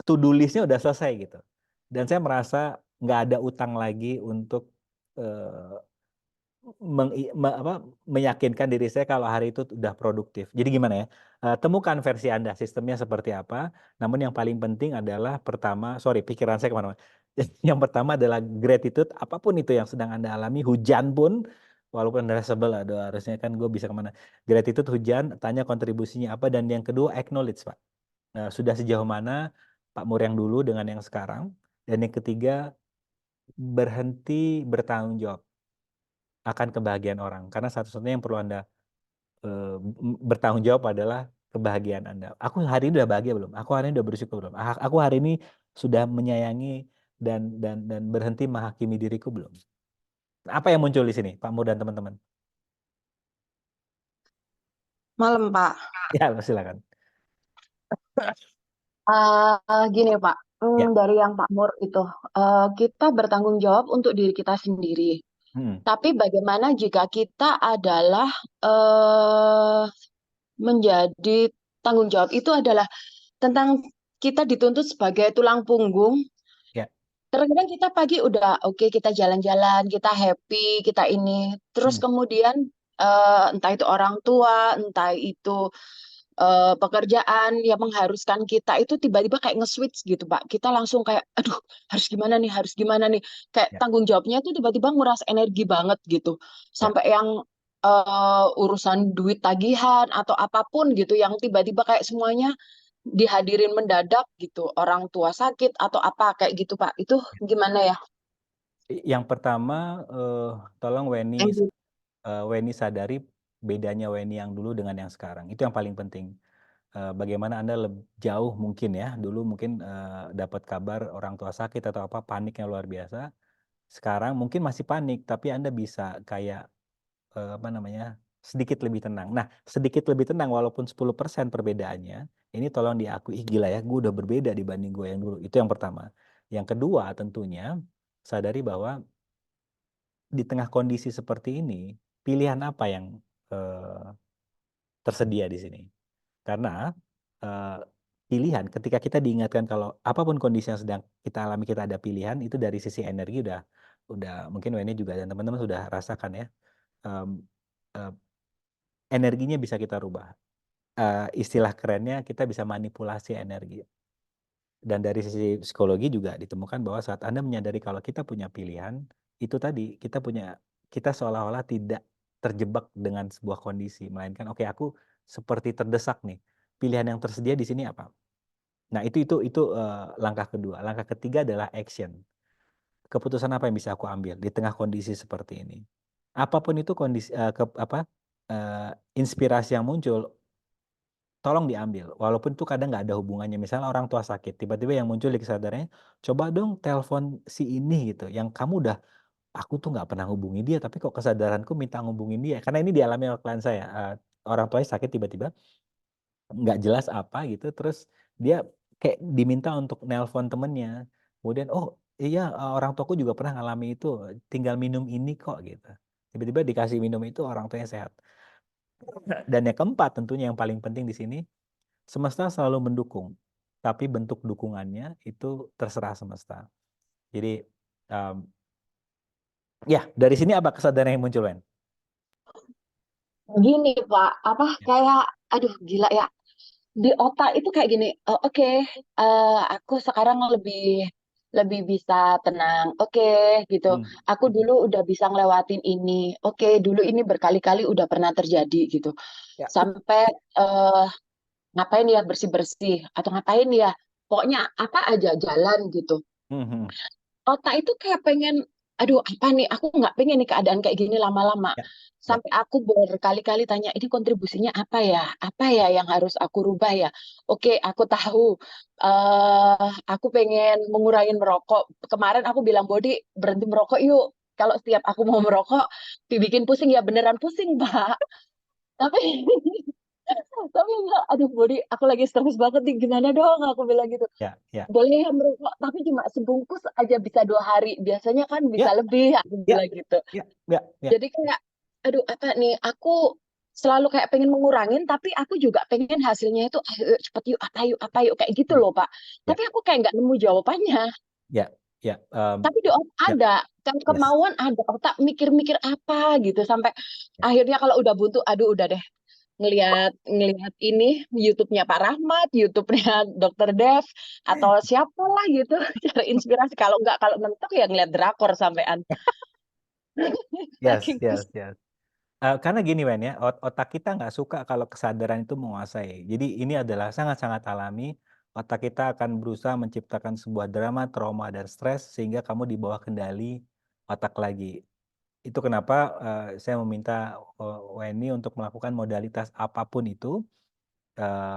to-do list-nya udah selesai gitu. Dan saya merasa nggak ada utang lagi untuk eh, meyakinkan diri saya kalau hari itu udah produktif. Jadi gimana ya? Temukan versi Anda, sistemnya seperti apa. Namun yang paling penting adalah pikiran saya kemana-mana. Yang pertama adalah gratitude, apapun itu yang sedang Anda alami, hujan pun, walaupun Anda sebel, aduh harusnya kan gue bisa kemana. Gratitude hujan, tanya kontribusinya apa, dan yang kedua acknowledge Pak. Sudah sejauh mana Pak Mur yang dulu dengan yang sekarang. Dan yang ketiga, berhenti bertanggung jawab akan kebahagiaan orang. Karena satu-satunya yang perlu Anda bertanggung jawab adalah kebahagiaan Anda. Aku hari ini udah bahagia belum? Aku hari ini udah bersyukur belum? Aku hari ini sudah menyayangi dan berhenti menghakimi diriku belum? Apa yang muncul di sini, Pak Mur dan teman-teman? Malam, Pak. Ya, silakan. Gini, Pak. Ya. Dari yang Pak Mur itu, kita bertanggung jawab untuk diri kita sendiri. Tapi bagaimana jika kita adalah menjadi tanggung jawab itu adalah tentang kita dituntut sebagai tulang punggung. Ya. Terkadang kita pagi udah oke, kita jalan-jalan, kita happy, kita ini. Terus kemudian entah itu orang tua, entah itu pekerjaan yang mengharuskan kita itu tiba-tiba kayak nge-switch gitu, Pak. Kita langsung kayak, aduh, harus gimana nih. Kayak tanggung jawabnya itu tiba-tiba nguras energi banget gitu. Sampai yang urusan duit tagihan atau apapun gitu, yang tiba-tiba kayak semuanya dihadirin mendadak gitu. Orang tua sakit atau apa kayak gitu, Pak. Itu gimana ya? Yang pertama, tolong Weni sadari bedanya Weni yang dulu dengan yang sekarang. Itu yang paling penting. Bagaimana Anda jauh mungkin ya, dulu mungkin dapat kabar orang tua sakit atau apa, paniknya luar biasa. Sekarang mungkin masih panik, tapi Anda bisa kayak sedikit lebih tenang. Nah, sedikit lebih tenang walaupun 10% perbedaannya, ini tolong diakui, gila ya, gue udah berbeda dibanding gue yang dulu. Itu yang pertama. Yang kedua tentunya, sadari bahwa di tengah kondisi seperti ini, pilihan apa yang tersedia di sini? Karena pilihan, ketika kita diingatkan kalau apapun kondisi yang sedang kita alami, kita ada pilihan, itu dari sisi energi udah mungkin Weni juga dan teman-teman sudah rasakan ya, energinya bisa kita rubah. Istilah kerennya kita bisa manipulasi energi. Dan dari sisi psikologi juga ditemukan bahwa saat Anda menyadari kalau kita punya pilihan, itu tadi kita seolah-olah tidak terjebak dengan sebuah kondisi, melainkan oke aku seperti terdesak nih. Pilihan yang tersedia di sini apa? Nah, itu langkah kedua. Langkah ketiga adalah action. Keputusan apa yang bisa aku ambil di tengah kondisi seperti ini? Apapun itu kondisi inspirasi yang muncul, tolong diambil. Walaupun itu kadang nggak ada hubungannya. Misalnya orang tua sakit, tiba-tiba yang muncul di kesadarannya, coba dong telepon si ini gitu. Yang kamu udah, aku tuh nggak pernah hubungi dia, tapi kok kesadaranku minta ngubungin dia. Karena ini dialami oleh klien saya. Orang tuanya sakit tiba-tiba, nggak jelas apa gitu, terus dia kayak diminta untuk nelpon temennya, kemudian oh iya orang tuaku juga pernah ngalami itu, tinggal minum ini kok gitu, tiba-tiba dikasih minum itu orang tuanya sehat. Dan yang keempat tentunya yang paling penting di sini, semesta selalu mendukung, tapi bentuk dukungannya itu terserah semesta. Jadi ya dari sini apa kesadaran yang muncul, Wen? Gini Pak, Ya. kayak aduh gila ya. Di otak itu kayak gini, oke, aku sekarang lebih lebih bisa tenang, oke, gitu. Aku dulu udah bisa ngelewatin ini, oke, dulu ini berkali-kali udah pernah terjadi gitu. Ya. Sampai ngapain ya bersih-bersih atau ngapain ya, pokoknya apa aja jalan gitu. Otak itu kayak pengen, aduh apa nih, aku nggak pengen nih keadaan kayak gini lama-lama. Ya. Sampai aku berkali-kali tanya, ini kontribusinya apa ya yang harus aku rubah ya. Oke, aku tahu, aku pengen mengurangi merokok. Kemarin aku bilang, Bodi, berhenti merokok yuk. Kalau setiap aku mau merokok, bikin pusing, ya beneran pusing, Pak. Tapi tapi enggak, aduh Bodi, aku lagi stres banget nih, gimana dong, aku bilang gitu. Ya. Boleh ya merokok, tapi cuma sebungkus aja bisa 2 hari. Biasanya kan bisa Ya. lebih, aku Ya. bilang gitu. Ya. Ya. Ya. Jadi kayak, aduh apa nih, aku selalu kayak pengen mengurangin, tapi aku juga pengen hasilnya itu, ayo cepet yuk, apa yuk, kayak gitu loh Pak. Ya. Tapi aku kayak nggak nemu jawabannya. Ya. Ya. Tapi di otak Ya. ada, kan Yes. kemauan ada, otak mikir-mikir apa gitu. Sampai akhirnya kalau udah buntu, aduh udah deh. Ngelihat ini YouTube-nya Pak Rahmat, YouTube-nya Dr. Dev atau siapa lah gitu cari inspirasi. Kalau mentok ya ngeliat drakor sampean. Yes. Saking Yes. pusing. Yes. Karena gini Wen ya, otak kita nggak suka kalau kesadaran itu menguasai. Jadi ini adalah sangat-sangat alami. Otak kita akan berusaha menciptakan sebuah drama, trauma, dan stres sehingga kamu di bawah kendali otak lagi. Itu kenapa saya meminta Weni untuk melakukan modalitas apapun itu,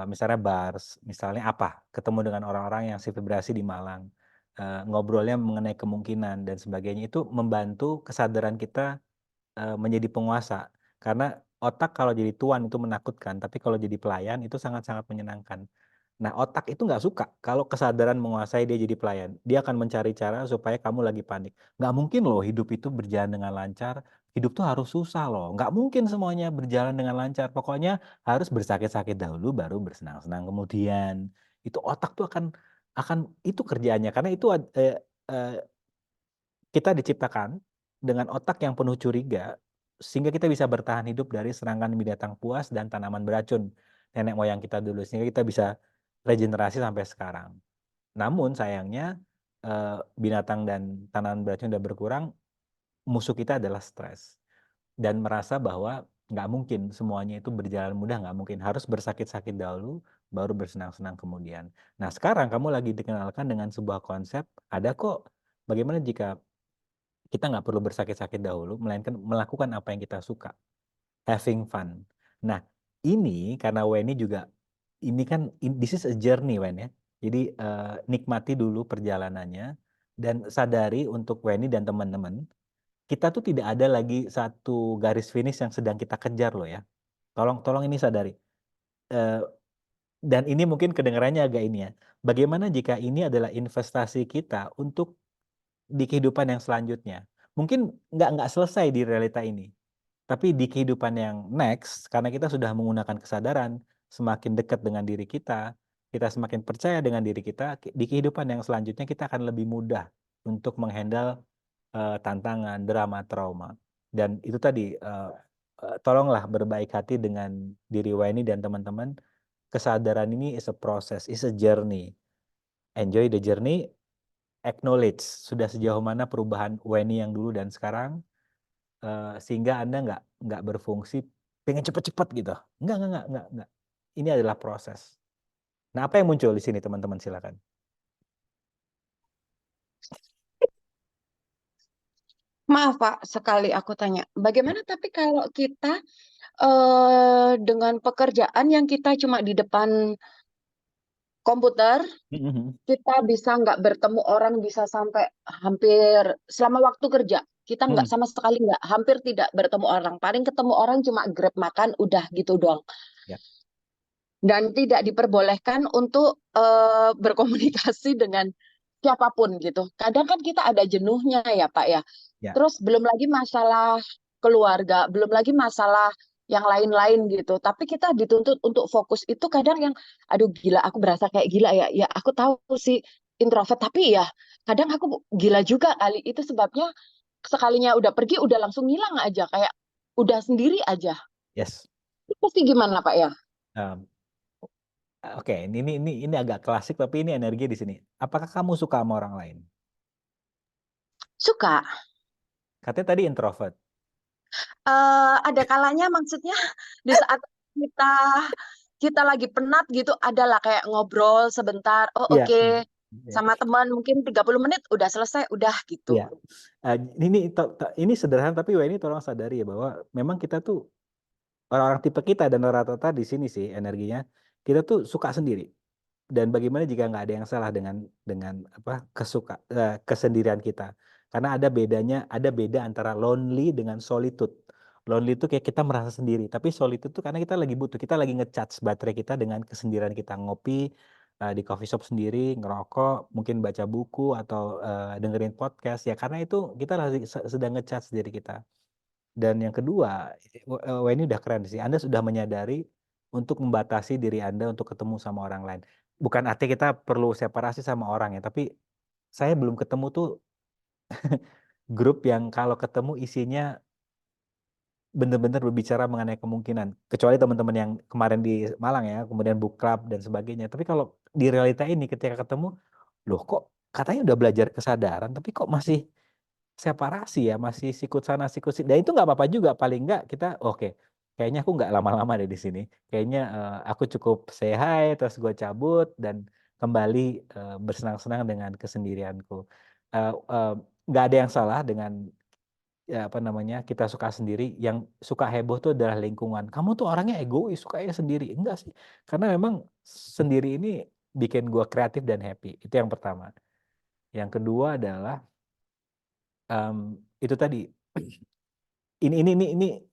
misalnya bars, misalnya apa, ketemu dengan orang-orang yang vibrasi di Malang, ngobrolnya mengenai kemungkinan dan sebagainya, itu membantu kesadaran kita menjadi penguasa. Karena otak kalau jadi tuan itu menakutkan, tapi kalau jadi pelayan itu sangat-sangat menyenangkan. Nah, otak itu nggak suka kalau kesadaran menguasai dia jadi pelayan. Dia akan mencari cara supaya kamu lagi panik. Nggak mungkin loh hidup itu berjalan dengan lancar. Hidup tuh harus susah loh. Nggak mungkin semuanya berjalan dengan lancar. Pokoknya harus bersakit-sakit dahulu, baru bersenang-senang kemudian. Itu otak tuh akan itu kerjaannya. Karena itu kita diciptakan dengan otak yang penuh curiga, sehingga kita bisa bertahan hidup dari serangan binatang buas dan tanaman beracun nenek moyang kita dulu, sehingga kita bisa regenerasi sampai sekarang. Namun sayangnya binatang dan tanaman beracun udah berkurang, musuh kita adalah stres dan merasa bahwa nggak mungkin semuanya itu berjalan mudah, nggak mungkin, harus bersakit-sakit dahulu baru bersenang-senang kemudian. Nah sekarang kamu lagi dikenalkan dengan sebuah konsep, ada kok bagaimana jika kita nggak perlu bersakit-sakit dahulu, melainkan melakukan apa yang kita suka. Having fun. Nah, ini karena Weni juga, ini kan, this is a journey Wen ya. Jadi nikmati dulu perjalanannya, dan sadari untuk Weni dan teman-teman, kita tuh tidak ada lagi satu garis finish yang sedang kita kejar loh ya. Tolong ini sadari. Dan ini mungkin kedengarannya agak ini ya. Bagaimana jika ini adalah investasi kita untuk di kehidupan yang selanjutnya. Mungkin nggak selesai di realita ini, tapi di kehidupan yang next, karena kita sudah menggunakan kesadaran, semakin dekat dengan diri kita semakin percaya dengan diri kita, di kehidupan yang selanjutnya kita akan lebih mudah untuk menghandle tantangan, drama, trauma. Dan itu tadi, tolonglah berbaik hati dengan diri Weni dan teman-teman. Kesadaran ini is a process, is a journey. Enjoy the journey. acknowledge sudah sejauh mana perubahan Weni yang dulu dan sekarang, sehingga Anda nggak berfungsi pengen cepet-cepet gitu. Enggak. Ini adalah proses. Nah, apa yang muncul di sini teman-teman, silakan. Maaf Pak, sekali aku tanya, bagaimana tapi kalau kita dengan pekerjaan yang kita cuma di depan komputer, kita bisa nggak bertemu orang, bisa sampai hampir selama waktu kerja kita nggak sama sekali nggak, hampir tidak bertemu orang, paling ketemu orang cuma grab makan udah gitu doang, Ya. dan tidak diperbolehkan untuk berkomunikasi dengan siapapun gitu. Kadang kan kita ada jenuhnya ya Pak ya. Ya. Terus belum lagi masalah keluarga, belum lagi masalah yang lain-lain gitu. Tapi kita dituntut untuk fokus itu kadang yang, aduh gila, aku berasa kayak gila ya. Ya aku tahu sih introvert, tapi ya kadang aku gila juga kali. Itu sebabnya sekalinya udah pergi, udah langsung ngilang aja. Kayak udah sendiri aja. Yes. Itu pasti gimana Pak ya? Oke, ini agak klasik tapi ini energi di sini. Apakah kamu suka sama orang lain? Suka. Katanya tadi introvert. Ada kalanya maksudnya di saat kita lagi penat gitu, adalah kayak ngobrol sebentar, oh Iya. oke, Iya. sama teman mungkin 30 menit udah selesai, udah gitu. Iya. Ini sederhana tapi ini tolong sadari ya bahwa memang kita tuh orang-orang tipe kita dan rata-rata di sini sih energinya kita tuh suka sendiri. Dan bagaimana jika nggak ada yang salah dengan apa kesendirian kita? Karena ada beda antara lonely dengan solitude. Lonely itu kayak kita merasa sendiri, tapi solitude itu karena kita lagi butuh, kita lagi ngecharge baterai kita dengan kesendirian kita, ngopi di coffee shop sendiri, ngerokok, mungkin baca buku atau dengerin podcast ya, karena itu kita lagi sedang ngecharge diri kita. Dan yang kedua, ini udah keren sih. Anda sudah menyadari untuk membatasi diri Anda untuk ketemu sama orang lain. Bukan artinya kita perlu separasi sama orang ya, tapi saya belum ketemu tuh grup yang kalau ketemu isinya benar-benar berbicara mengenai kemungkinan. Kecuali teman-teman yang kemarin di Malang ya, kemudian book club dan sebagainya. Tapi kalau di realita ini ketika ketemu, loh kok katanya udah belajar kesadaran, tapi kok masih separasi ya, masih sikut sana sikut sini. Dan itu nggak apa-apa juga, paling nggak kita oke, kayaknya aku nggak lama-lama deh di sini. Kayaknya aku cukup say hi, terus gue cabut dan kembali bersenang-senang dengan kesendirianku. Nggak ada yang salah dengan ya apa namanya kita suka sendiri. Yang suka heboh tuh adalah lingkungan. Kamu tuh orangnya egois, sukanya sendiri. Enggak sih, karena memang sendiri ini bikin gue kreatif dan happy. Itu yang pertama. Yang kedua adalah itu tadi ini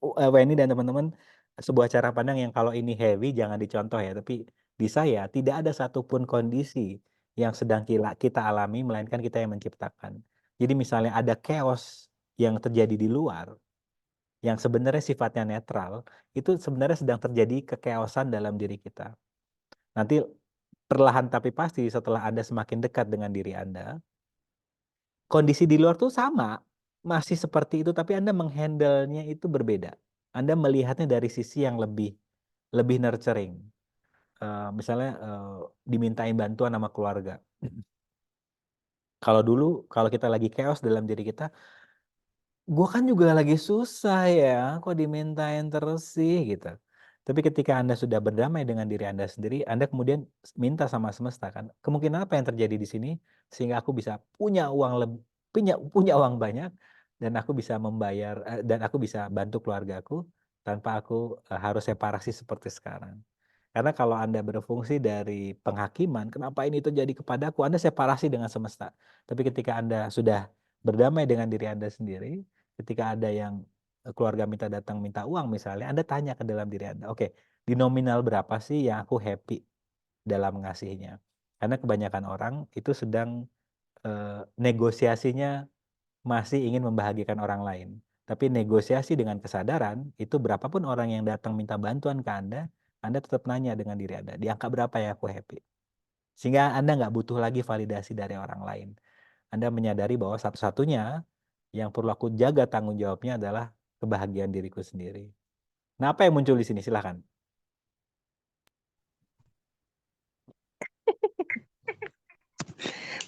Weni dan teman-teman sebuah cara pandang yang kalau ini heavy jangan dicontoh ya, tapi di saya tidak ada satupun kondisi yang sedang kita alami melainkan kita yang menciptakan. Jadi misalnya ada chaos yang terjadi di luar yang sebenarnya sifatnya netral, itu sebenarnya sedang terjadi kekeosan dalam diri kita. Nanti perlahan tapi pasti setelah Anda semakin dekat dengan diri Anda, kondisi di luar tuh sama, masih seperti itu, tapi Anda menghandle-nya itu berbeda. Anda melihatnya dari sisi yang lebih nurturing. Misalnya dimintain bantuan sama keluarga. Kalau dulu, kalau kita lagi chaos dalam diri kita, gue kan juga lagi susah ya, kok dimintain terus sih gitu. Tapi ketika Anda sudah berdamai dengan diri Anda sendiri, Anda kemudian minta sama semesta kan, kemungkinan apa yang terjadi di sini sehingga aku bisa punya uang punya uang banyak dan aku bisa membayar dan aku bisa bantu keluargaku tanpa aku harus separasi seperti sekarang. Karena kalau Anda berfungsi dari penghakiman, kenapa ini terjadi kepadaku? Anda separasi dengan semesta. Tapi ketika Anda sudah berdamai dengan diri Anda sendiri, ketika ada yang keluarga datang minta uang misalnya, Anda tanya ke dalam diri Anda, oke, di nominal berapa sih yang aku happy dalam ngasihnya? Karena kebanyakan orang itu sedang negosiasinya masih ingin membahagiakan orang lain. Tapi negosiasi dengan kesadaran, itu berapapun orang yang datang minta bantuan ke Anda tetap nanya dengan diri Anda, di angka berapa ya aku happy? Sehingga Anda nggak butuh lagi validasi dari orang lain. Anda menyadari bahwa satu-satunya yang perlu aku jaga tanggung jawabnya adalah kebahagiaan diriku sendiri. Nah, apa yang muncul di sini? Silahkan.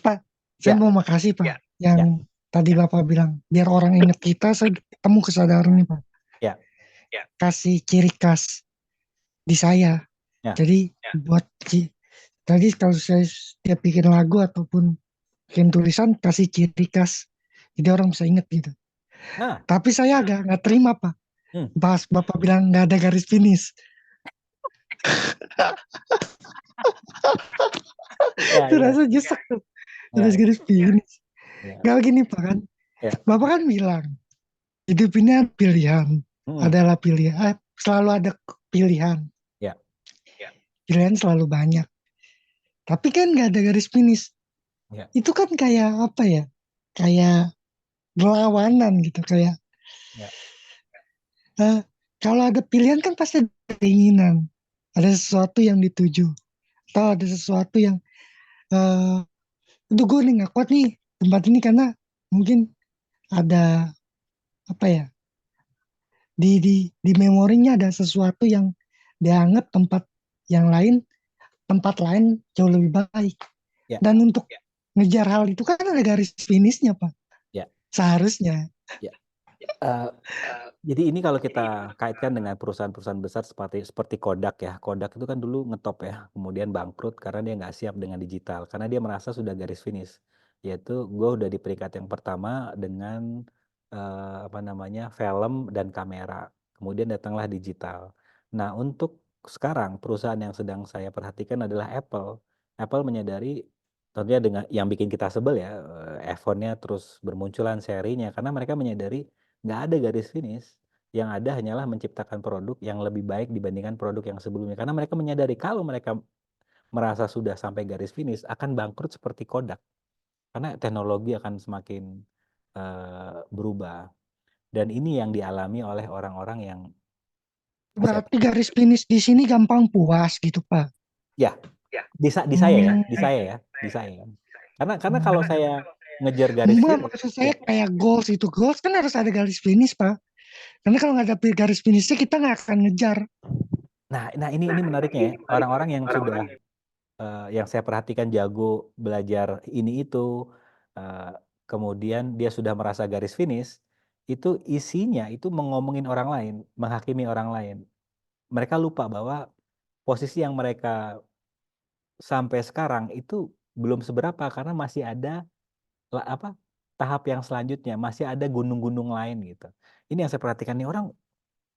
Pak, Saya Ya, mau makasih Pak ya, yang tadi Bapak bilang biar orang ingat kita. Saya ketemu kesadaran nih Pak. ya, Kasih ciri khas di saya. ya. Jadi buat tadi kalau saya setiap bikin lagu ataupun bikin tulisan kasih ciri khas. Jadi orang bisa ingat gitu. Nah, Tapi saya agak nggak terima Pak. hmm. Pas Bapak bilang nggak ada garis finish. Ya, Itu ya, rasa nyesek tuh. ya, Ada garis finish. ya, Gak gini Pak kan. ya. Bapak kan bilang hidup ini pilihan. Hmm. Adalah pilihan. Selalu ada pilihan. Ya. Pilihan selalu banyak. Tapi kan nggak ada garis finish. Ya. Itu kan kayak apa ya? Kayak berlawanan gitu. Kayak Ya. kalau ada pilihan kan pasti ada keinginan. Ada sesuatu yang dituju. Atau ada sesuatu yang untuk gue nih nggak kuat nih tempat ini karena mungkin ada apa ya di memorinya ada sesuatu yang dianggap tempat lain jauh lebih baik. Ya. Dan untuk ngejar hal itu kan ada garis finishnya Pak. Ya. Seharusnya. Ya. Jadi ini kalau kita kaitkan dengan perusahaan-perusahaan besar seperti Kodak ya. Kodak itu kan dulu ngetop ya, kemudian bangkrut karena dia nggak siap dengan digital, karena dia merasa sudah garis finish. Yaitu gue udah di peringkat yang pertama dengan film dan kamera. Kemudian datanglah digital. Nah, untuk sekarang perusahaan yang sedang saya perhatikan adalah Apple. Apple menyadari, tentunya dengan yang bikin kita sebel ya, iPhone-nya terus bermunculan serinya karena mereka menyadari nggak ada garis finish, yang ada hanyalah menciptakan produk yang lebih baik dibandingkan produk yang sebelumnya. Karena mereka menyadari kalau mereka merasa sudah sampai garis finish akan bangkrut seperti Kodak. Karena teknologi akan semakin berubah. Dan ini yang dialami oleh orang-orang yang Berarti garis finish di sini gampang puas gitu Pak. ya di saya ya. Karena kalau saya ngejar garis finish, maksud saya kayak goals itu. Goals kan harus ada garis finish Pak. Karena kalau nggak ada garis finishnya kita nggak akan ngejar. Nah ini menariknya ya, orang-orang yang sudah yang saya perhatikan jago belajar ini itu, kemudian dia sudah merasa garis finish, itu isinya itu ngomongin orang lain, menghakimi orang lain. Mereka lupa bahwa posisi yang mereka sampai sekarang itu belum seberapa karena masih ada tahap yang selanjutnya, masih ada gunung-gunung lain gitu. Ini yang saya perhatikan nih, orang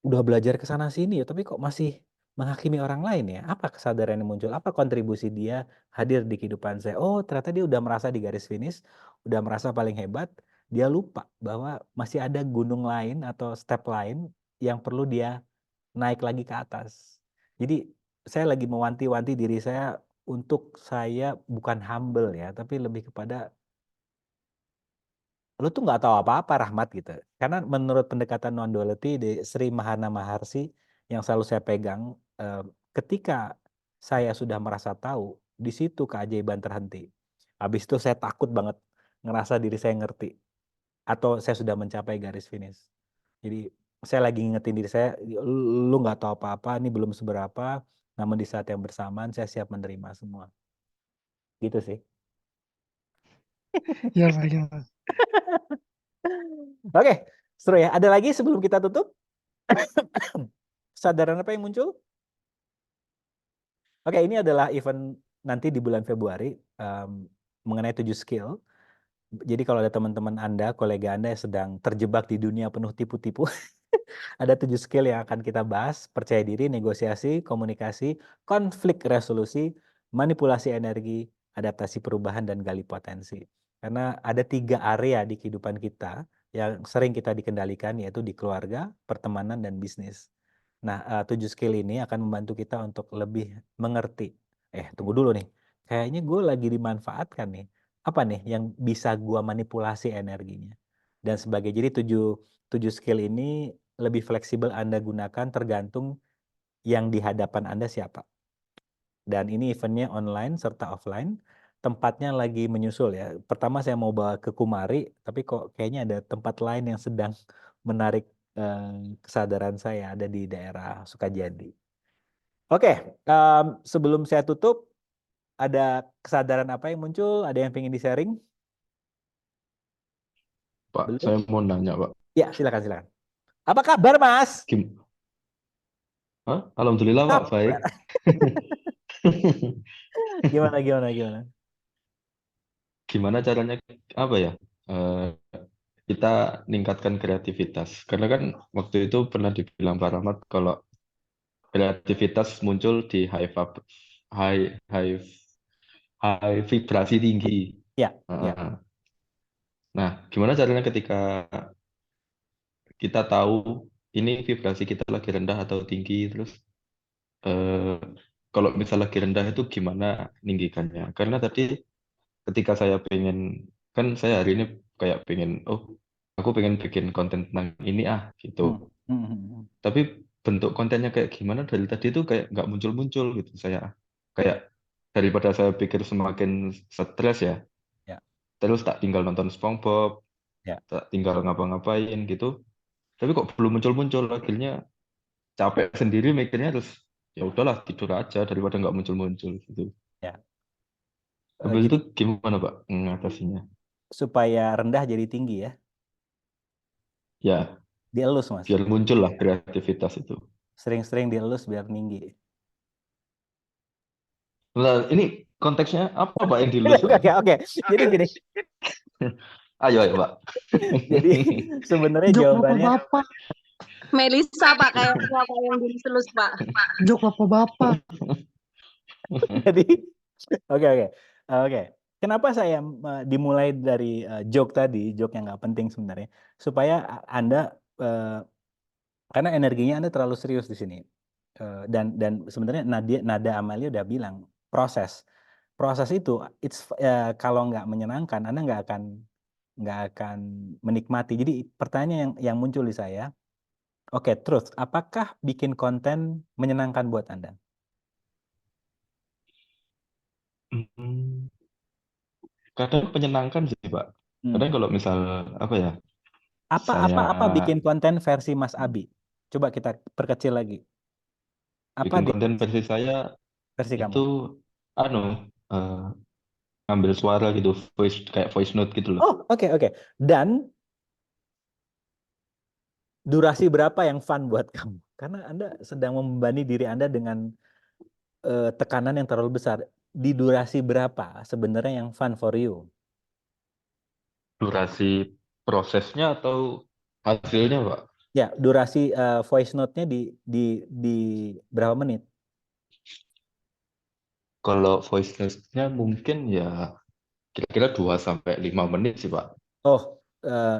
udah belajar ke sana sini ya, tapi kok masih menghakimi orang lain ya? Apa kesadaran yang muncul? Apa kontribusi dia hadir di kehidupan saya? Oh, ternyata dia udah merasa di garis finish, udah merasa paling hebat. Dia lupa bahwa masih ada gunung lain atau step lain yang perlu dia naik lagi ke atas. Jadi saya lagi mewanti-wanti diri saya untuk saya bukan humble ya, tapi lebih kepada lu tuh nggak tahu apa-apa Rahmat gitu. Karena menurut pendekatan non-duality di Sri Mahana Maharshi yang selalu saya pegang, ketika saya sudah merasa tahu, di situ keajaiban terhenti. Habis itu saya takut banget ngerasa diri saya ngerti atau saya sudah mencapai garis finish. Jadi saya lagi ngingetin diri saya, lu nggak tahu apa-apa, ini belum seberapa, namun di saat yang bersamaan saya siap menerima semua. Gitu sih. Ya Pak, ya Pak. Oke, seru ya. Ada lagi sebelum kita tutup? Kesadaran apa yang muncul? Oke, ini adalah event nanti di bulan Februari mengenai 7 skill. Jadi kalau ada teman-teman Anda, kolega Anda yang sedang terjebak di dunia penuh tipu-tipu, ada 7 skill yang akan kita bahas: percaya diri, negosiasi, komunikasi, konflik resolusi, manipulasi energi, adaptasi perubahan, dan gali potensi. Karena ada 3 area di kehidupan kita yang sering kita dikendalikan, yaitu di keluarga, pertemanan, dan bisnis. Nah, 7 skill ini akan membantu kita untuk lebih mengerti. Tunggu dulu nih, kayaknya gue lagi dimanfaatkan nih. Apa nih yang bisa gue manipulasi energinya? Dan sebagainya. Jadi 7 skill ini lebih fleksibel Anda gunakan tergantung yang di hadapan Anda siapa. Dan ini eventnya online serta offline. Tempatnya lagi menyusul ya. Pertama saya mau bawa ke Kumari, tapi kok kayaknya ada tempat lain yang sedang menarik kesadaran saya, ada di daerah Sukajadi. Oke, sebelum saya tutup, ada kesadaran apa yang muncul? Ada yang pengen di-sharing? Pak, Belum? saya mau nanya, Pak. Ya, silakan. Apa kabar, Mas? Gim Hah? Alhamdulillah, Pak, baik. Kabar. Gimana? Gimana caranya, apa ya, eh, kita ningkatkan kreativitas? Karena kan waktu itu pernah dibilang Pak Rahmat kalau kreativitas muncul di high, high, high vibrasi tinggi. Ya. Nah, gimana caranya ketika kita tahu ini vibrasi kita lagi rendah atau tinggi, terus eh, kalau misal lagi rendah itu gimana ninggikannya? Karena tadi ketika saya kan saya hari ini kayak aku pengen bikin konten tentang ini gitu. Tapi bentuk kontennya kayak gimana dari tadi itu kayak nggak muncul-muncul gitu. Saya kayak daripada saya pikir semakin stres ya, Ya. terus tak tinggal nonton SpongeBob, Ya. tak tinggal ngapa-ngapain gitu. Tapi kok belum muncul-muncul, akhirnya capek sendiri mikirnya, terus ya udahlah tidur aja daripada nggak muncul-muncul gitu. Ya. Habis Jadi itu gimana Pak mengatasinya? supaya rendah jadi tinggi ya, Ya, dielus, Mas. biar muncul lah kreativitas itu. Sering-sering dielus biar tinggi. Nah, ini konteksnya apa Pak yang dilus Pak? Oke. Jadi gini. Ayo Pak. Jadi sebenarnya Jok jawabannya bapak-bapak, Melisa Pak kayak siapa yang dilus Pak. jok bapak-bapak. jadi oke. Kenapa saya dimulai dari joke tadi, joke yang nggak penting sebenarnya, supaya Anda karena energinya Anda terlalu serius di sini. Dan sebenarnya Nada Amalia udah bilang proses itu kalau nggak menyenangkan Anda nggak akan menikmati. Jadi pertanyaan yang muncul di saya, oke, truth, apakah bikin konten menyenangkan buat Anda? Kadang menyenangkan sih Pak. Kadang kalau misal apa ya, saya Apa bikin konten versi Mas Abi? Coba kita perkecil lagi. Apa bikin di konten versi saya versi kamu? itu eh, ngambil suara gitu, kayak voice note gitu loh. Oh, oke. Dan durasi berapa yang fun buat kamu? Karena Anda sedang membebani diri Anda dengan tekanan yang terlalu besar. Di durasi berapa sebenarnya yang fun for you? Durasi prosesnya atau hasilnya Pak? Ya, durasi voice note-nya di berapa menit? Kalau voice note-nya mungkin ya kira-kira 2 sampai 5 menit sih Pak. Oh,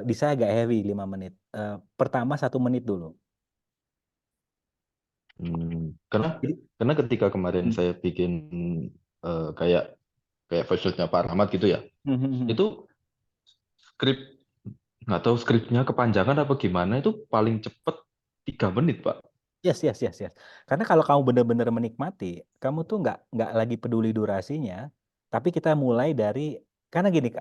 di saya agak heavy 5 menit. Pertama 1 menit dulu. Jadi, Karena ketika kemarin saya bikin kayak voice note-nya Pak Rahmat gitu ya, itu skrip nggak tahu skripnya kepanjangan apa gimana, itu paling cepet 3 menit Pak. Yes. Karena kalau kamu benar-benar menikmati, kamu tuh nggak lagi peduli durasinya, tapi kita mulai dari, karena gini,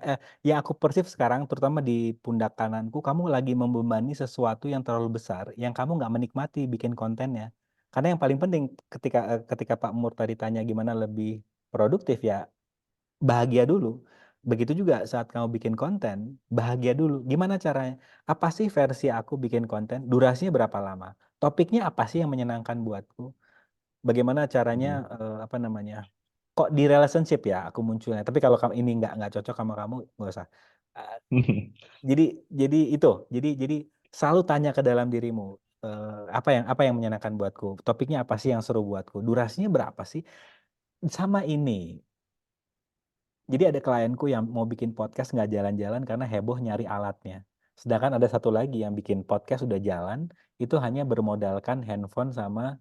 yang aku persif sekarang, terutama di pundak kananku, kamu lagi membebani sesuatu yang terlalu besar, yang kamu nggak menikmati bikin kontennya. Karena yang paling penting ketika Pak Mur tadi tanya gimana lebih produktif, ya bahagia dulu. Begitu juga saat kamu bikin konten, bahagia dulu. Gimana caranya? Apa sih versi aku bikin konten? Durasinya berapa lama? Topiknya apa sih yang menyenangkan buatku? Bagaimana caranya, apa namanya? Kok di relationship ya aku munculnya. Tapi kalau kamu ini nggak cocok sama kamu, nggak usah. Jadi itu. Jadi selalu tanya ke dalam dirimu, apa yang menyenangkan buatku? Topiknya apa sih yang seru buatku? Durasinya berapa sih? Sama ini. Jadi ada klienku yang mau bikin podcast nggak jalan-jalan karena heboh nyari alatnya. Sedangkan ada satu lagi yang bikin podcast udah jalan, itu hanya bermodalkan handphone sama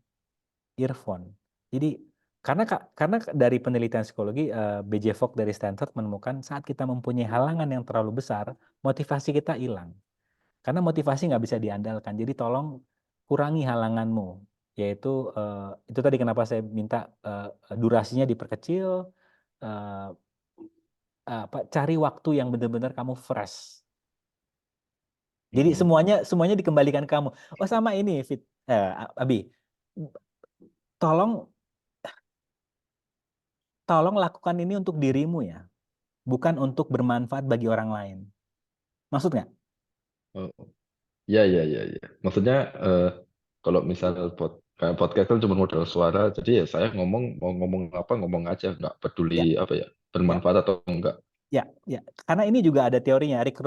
earphone. Jadi karena dari penelitian psikologi, B.J. Fogg dari Stanford menemukan saat kita mempunyai halangan yang terlalu besar, motivasi kita hilang. Karena motivasi nggak bisa diandalkan. Jadi tolong kurangi halanganmu. Yaitu itu tadi kenapa saya minta durasinya diperkecil, eh, cari waktu yang benar-benar kamu fresh. Jadi semuanya dikembalikan ke kamu. Oh, sama ini Abi, tolong lakukan ini untuk dirimu ya, bukan untuk bermanfaat bagi orang lain. Maksud nggak? Oh, ya, ya, ya, ya. Maksudnya kalau misal kayak podcast kan cuma modal suara, jadi ya saya mau ngomong apa ngomong aja, nggak peduli Ya, apa ya, ya, bermanfaat atau enggak. ya, ya. Karena ini juga ada teorinya. Rick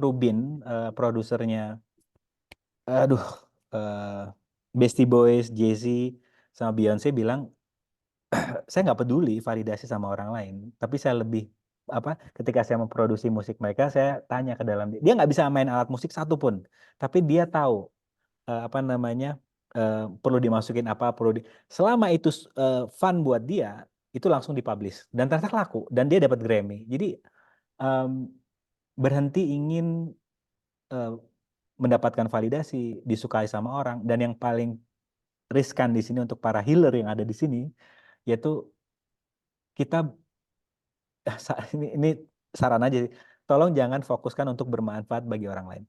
Rubin, produsernya, aduh, eh, Beastie Boys, Jay-Z, sama Beyonce bilang, saya nggak peduli validasi sama orang lain, tapi saya lebih apa? Ketika saya memproduksi musik mereka, saya tanya ke dalam dia. Dia nggak bisa main alat musik satupun, tapi dia tahu apa namanya perlu dimasukin apa, selama itu fun buat dia, itu langsung dipublish dan ternyata laku dan dia dapat Grammy. Jadi em, berhenti ingin eh, mendapatkan validasi, disukai sama orang, dan yang paling riskan di sini untuk para healer yang ada di sini, yaitu kita ini saran aja, tolong jangan fokuskan untuk bermanfaat bagi orang lain.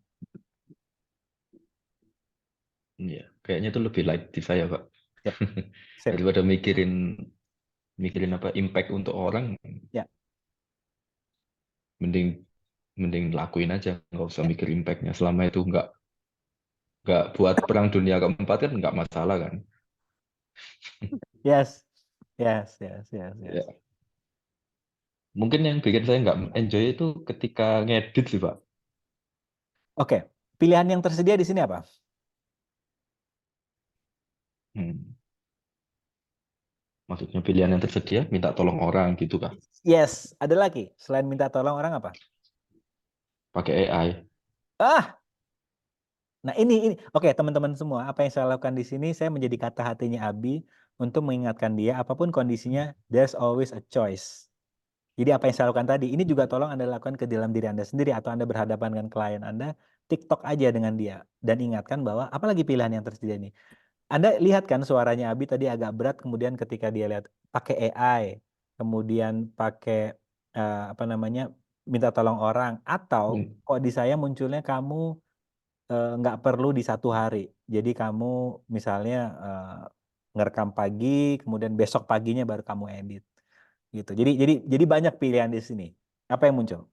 Iya, kayaknya itu lebih light di saya, Pak. Ya, sip. Daripada mikirin apa impact untuk orang, Ya, mending mending lakuin aja, nggak usah ya. mikir impactnya. Selama itu nggak buat perang dunia keempat kan nggak masalah kan. Yes, yes, yes, yes, yes. Ya, mungkin yang bikin saya nggak enjoy itu ketika ngedit sih, Pak. Oke, pilihan yang tersedia di sini apa? Hmm. Maksudnya pilihan yang tersedia minta tolong orang gitu kan, Yes, ada lagi. Selain minta tolong orang apa? pakai AI. Ah, nah ini. Oke, teman-teman semua, apa yang saya lakukan di sini, saya menjadi kata hatinya Abi untuk mengingatkan dia, apapun kondisinya, there's always a choice. Jadi apa yang saya lakukan tadi, ini juga tolong Anda lakukan ke dalam diri Anda sendiri atau Anda berhadapan dengan klien Anda, TikTok aja dengan dia. Dan ingatkan bahwa apalagi pilihan yang tersedia ini. Anda lihat kan suaranya Abi tadi agak berat, kemudian ketika dia lihat pakai AI, kemudian pakai apa namanya, minta tolong orang, atau Hmm. kok di saya munculnya kamu nggak perlu di satu hari. Jadi kamu misalnya ngerekam pagi, kemudian besok paginya baru kamu edit gitu. Jadi banyak pilihan di sini. Apa yang muncul?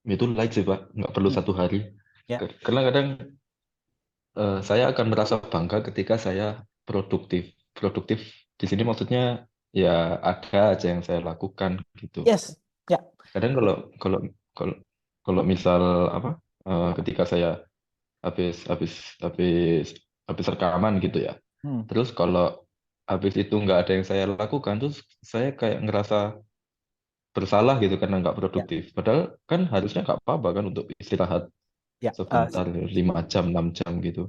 Itu light sih, Pak, nggak perlu Hmm, satu hari. ya, Karena kadang saya akan merasa bangga ketika saya produktif. Produktif di sini maksudnya ya ada aja yang saya lakukan gitu. yes, ya, Kadang kalau kalau kalau kalau misal apa ketika saya habis habis habis habis rekaman gitu ya. hmm, Terus kalau habis itu nggak ada yang saya lakukan, terus saya kayak ngerasa bersalah gitu karena nggak ya, produktif. Padahal kan harusnya nggak apa-apa kan untuk istirahat ya. sebentar, 5 jam, 6 jam gitu.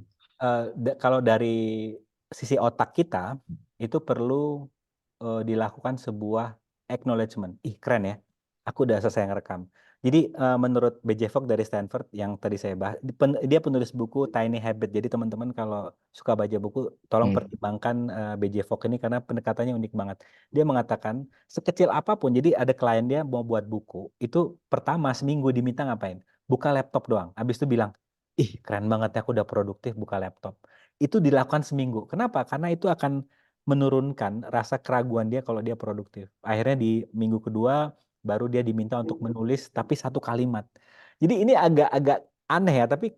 Kalau dari sisi otak kita itu perlu dilakukan sebuah acknowledgement. Ih, keren ya. Aku udah selesai ngerekam. Jadi menurut B.J. Fogg dari Stanford yang tadi saya bahas, dia penulis buku Tiny Habit. Jadi teman-teman kalau suka baca buku, tolong Hmm. pertimbangkan B.J. Fogg ini karena pendekatannya unik banget. Dia mengatakan sekecil apapun. Jadi ada klien dia mau buat buku, itu pertama seminggu diminta ngapain? Buka laptop doang. Habis itu bilang, ih keren banget ya aku udah produktif buka laptop. Itu dilakukan seminggu. Kenapa? Karena itu akan menurunkan rasa keraguan dia kalau dia produktif. Akhirnya di minggu kedua baru dia diminta untuk menulis tapi satu kalimat. Jadi ini agak-agak aneh ya, tapi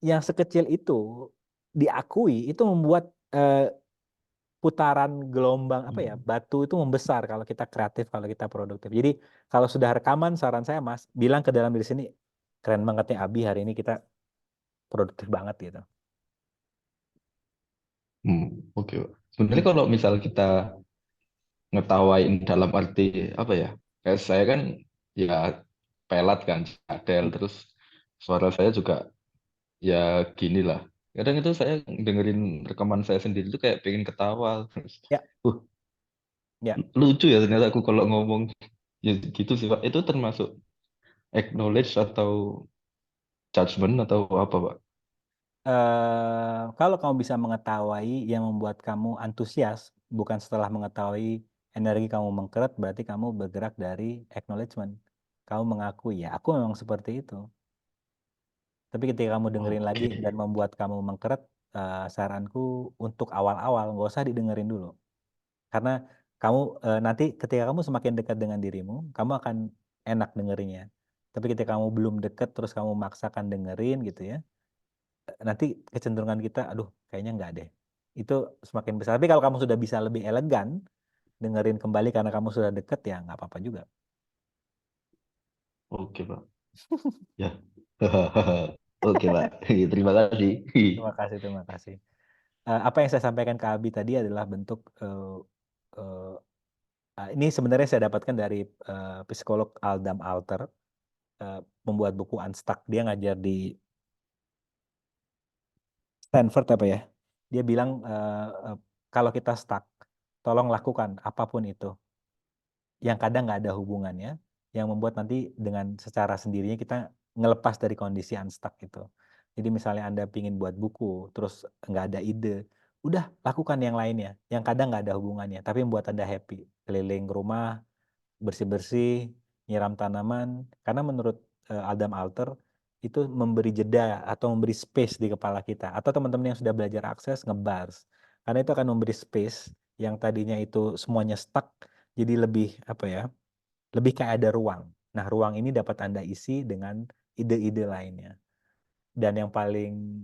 yang sekecil itu diakui itu membuat putaran gelombang apa ya, batu itu membesar kalau kita kreatif, kalau kita produktif. Jadi kalau sudah rekaman, saran saya Mas, bilang ke dalam diri sini, keren banget nih Abi, hari ini kita produktif banget gitu. Oke, Pak. Sebenarnya kalau misal kita ngetawain dalam arti apa ya? Kayak saya kan ya pelat kan, cadel, terus suara saya juga ya gini lah. Kadang itu saya dengerin rekaman saya sendiri itu kayak pengen ketawa. Terus, Ya, uh, ya. lucu ya ternyata aku kalau ngomong ya gitu sih, Pak. Itu termasuk acknowledge atau judgment atau apa, Pak? Kalau kamu bisa mengetahui yang membuat kamu antusias, bukan setelah mengetahui energi kamu mengkeret, berarti kamu bergerak dari acknowledgement. Kamu mengakui, ya aku memang seperti itu. Tapi ketika kamu dengerin lagi Oke. dan membuat kamu mengkeret, saranku untuk awal-awal nggak usah didengerin dulu. Karena kamu nanti ketika kamu semakin dekat dengan dirimu, kamu akan enak dengerinnya. Tapi ketika kamu belum deket terus kamu maksakan dengerin gitu ya, nanti kecenderungan kita, aduh kayaknya enggak deh. Itu semakin besar. Tapi kalau kamu sudah bisa lebih elegan, dengerin kembali karena kamu sudah deket ya nggak apa-apa juga. Oke, Pak. Ya. Oke, Pak. Terima kasih. Terima kasih, terima kasih. Apa yang saya sampaikan ke Abi tadi adalah bentuk ini sebenarnya saya dapatkan dari psikolog Aldam Alter, membuat buku Unstuck. Dia ngajar di Stanford apa ya? Dia bilang kalau kita stuck, tolong lakukan apapun itu. Yang kadang nggak ada hubungannya, yang membuat nanti dengan secara sendirinya kita ngelepas dari kondisi unstuck itu. Jadi misalnya Anda pingin buat buku, terus nggak ada ide, udah lakukan yang lainnya, yang kadang nggak ada hubungannya, tapi membuat Anda happy. Keliling rumah, bersih-bersih, nyiram tanaman, karena menurut Aldam Alter, itu memberi jeda atau memberi space di kepala kita. Atau teman-teman yang sudah belajar akses, ngebars. Karena itu akan memberi space yang tadinya itu semuanya stuck, jadi lebih apa ya, lebih kayak ada ruang. Nah, ruang ini dapat Anda isi dengan ide-ide lainnya. Dan yang paling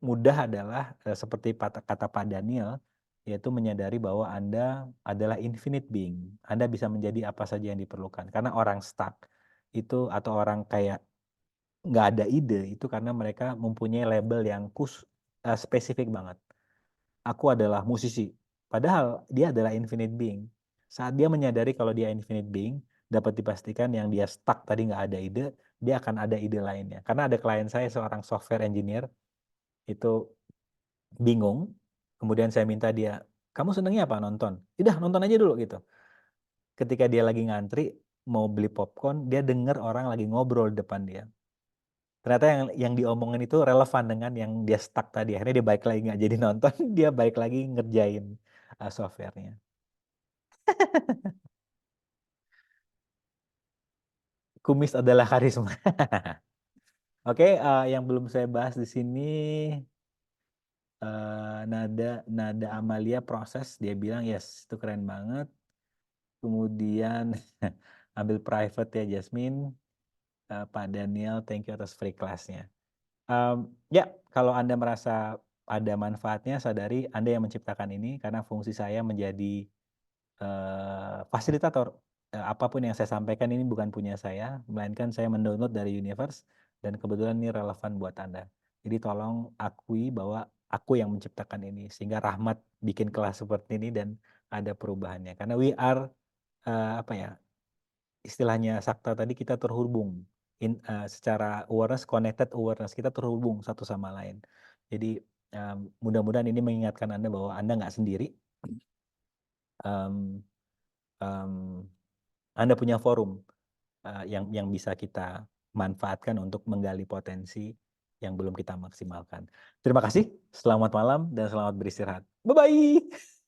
mudah adalah seperti kata Pak Daniel, yaitu menyadari bahwa Anda adalah infinite being. Anda bisa menjadi apa saja yang diperlukan. Karena orang stuck itu atau orang kayak nggak ada ide itu karena mereka mempunyai label yang spesifik banget. Aku adalah musisi. Padahal dia adalah infinite being. Saat dia menyadari kalau dia infinite being, dapat dipastikan yang dia stuck tadi nggak ada ide, dia akan ada ide lainnya. Karena ada klien saya seorang software engineer, itu bingung. Kemudian saya minta dia, kamu senengnya apa nonton? Udah nonton aja dulu gitu. Ketika dia lagi ngantri, mau beli popcorn, dia dengar orang lagi ngobrol di depan dia. Ternyata yang diomongin itu relevan dengan yang dia stuck tadi. Akhirnya dia balik lagi nggak jadi nonton, dia balik lagi ngerjain softwarenya. Kumis adalah karisma. Oke, yang belum saya bahas di sini nada Amalia proses, dia bilang yes itu keren banget. Kemudian ambil private ya Jasmine. Pak Daniel, thank you atas free class-nya. Ya, kalau Anda merasa ada manfaatnya, sadari Anda yang menciptakan ini karena fungsi saya menjadi fasilitator. Apapun yang saya sampaikan ini bukan punya saya, melainkan saya mendownload dari universe dan kebetulan ini relevan buat Anda. Jadi tolong akui bahwa aku yang menciptakan ini sehingga Rahmat bikin kelas seperti ini dan ada perubahannya. Karena we are apa ya? Istilahnya Sakta tadi kita terhubung secara awareness, connected awareness, kita terhubung satu sama lain. Jadi mudah-mudahan ini mengingatkan Anda bahwa Anda nggak sendiri. Anda punya forum yang bisa kita manfaatkan untuk menggali potensi yang belum kita maksimalkan. Terima kasih, selamat malam dan selamat beristirahat. Bye-bye.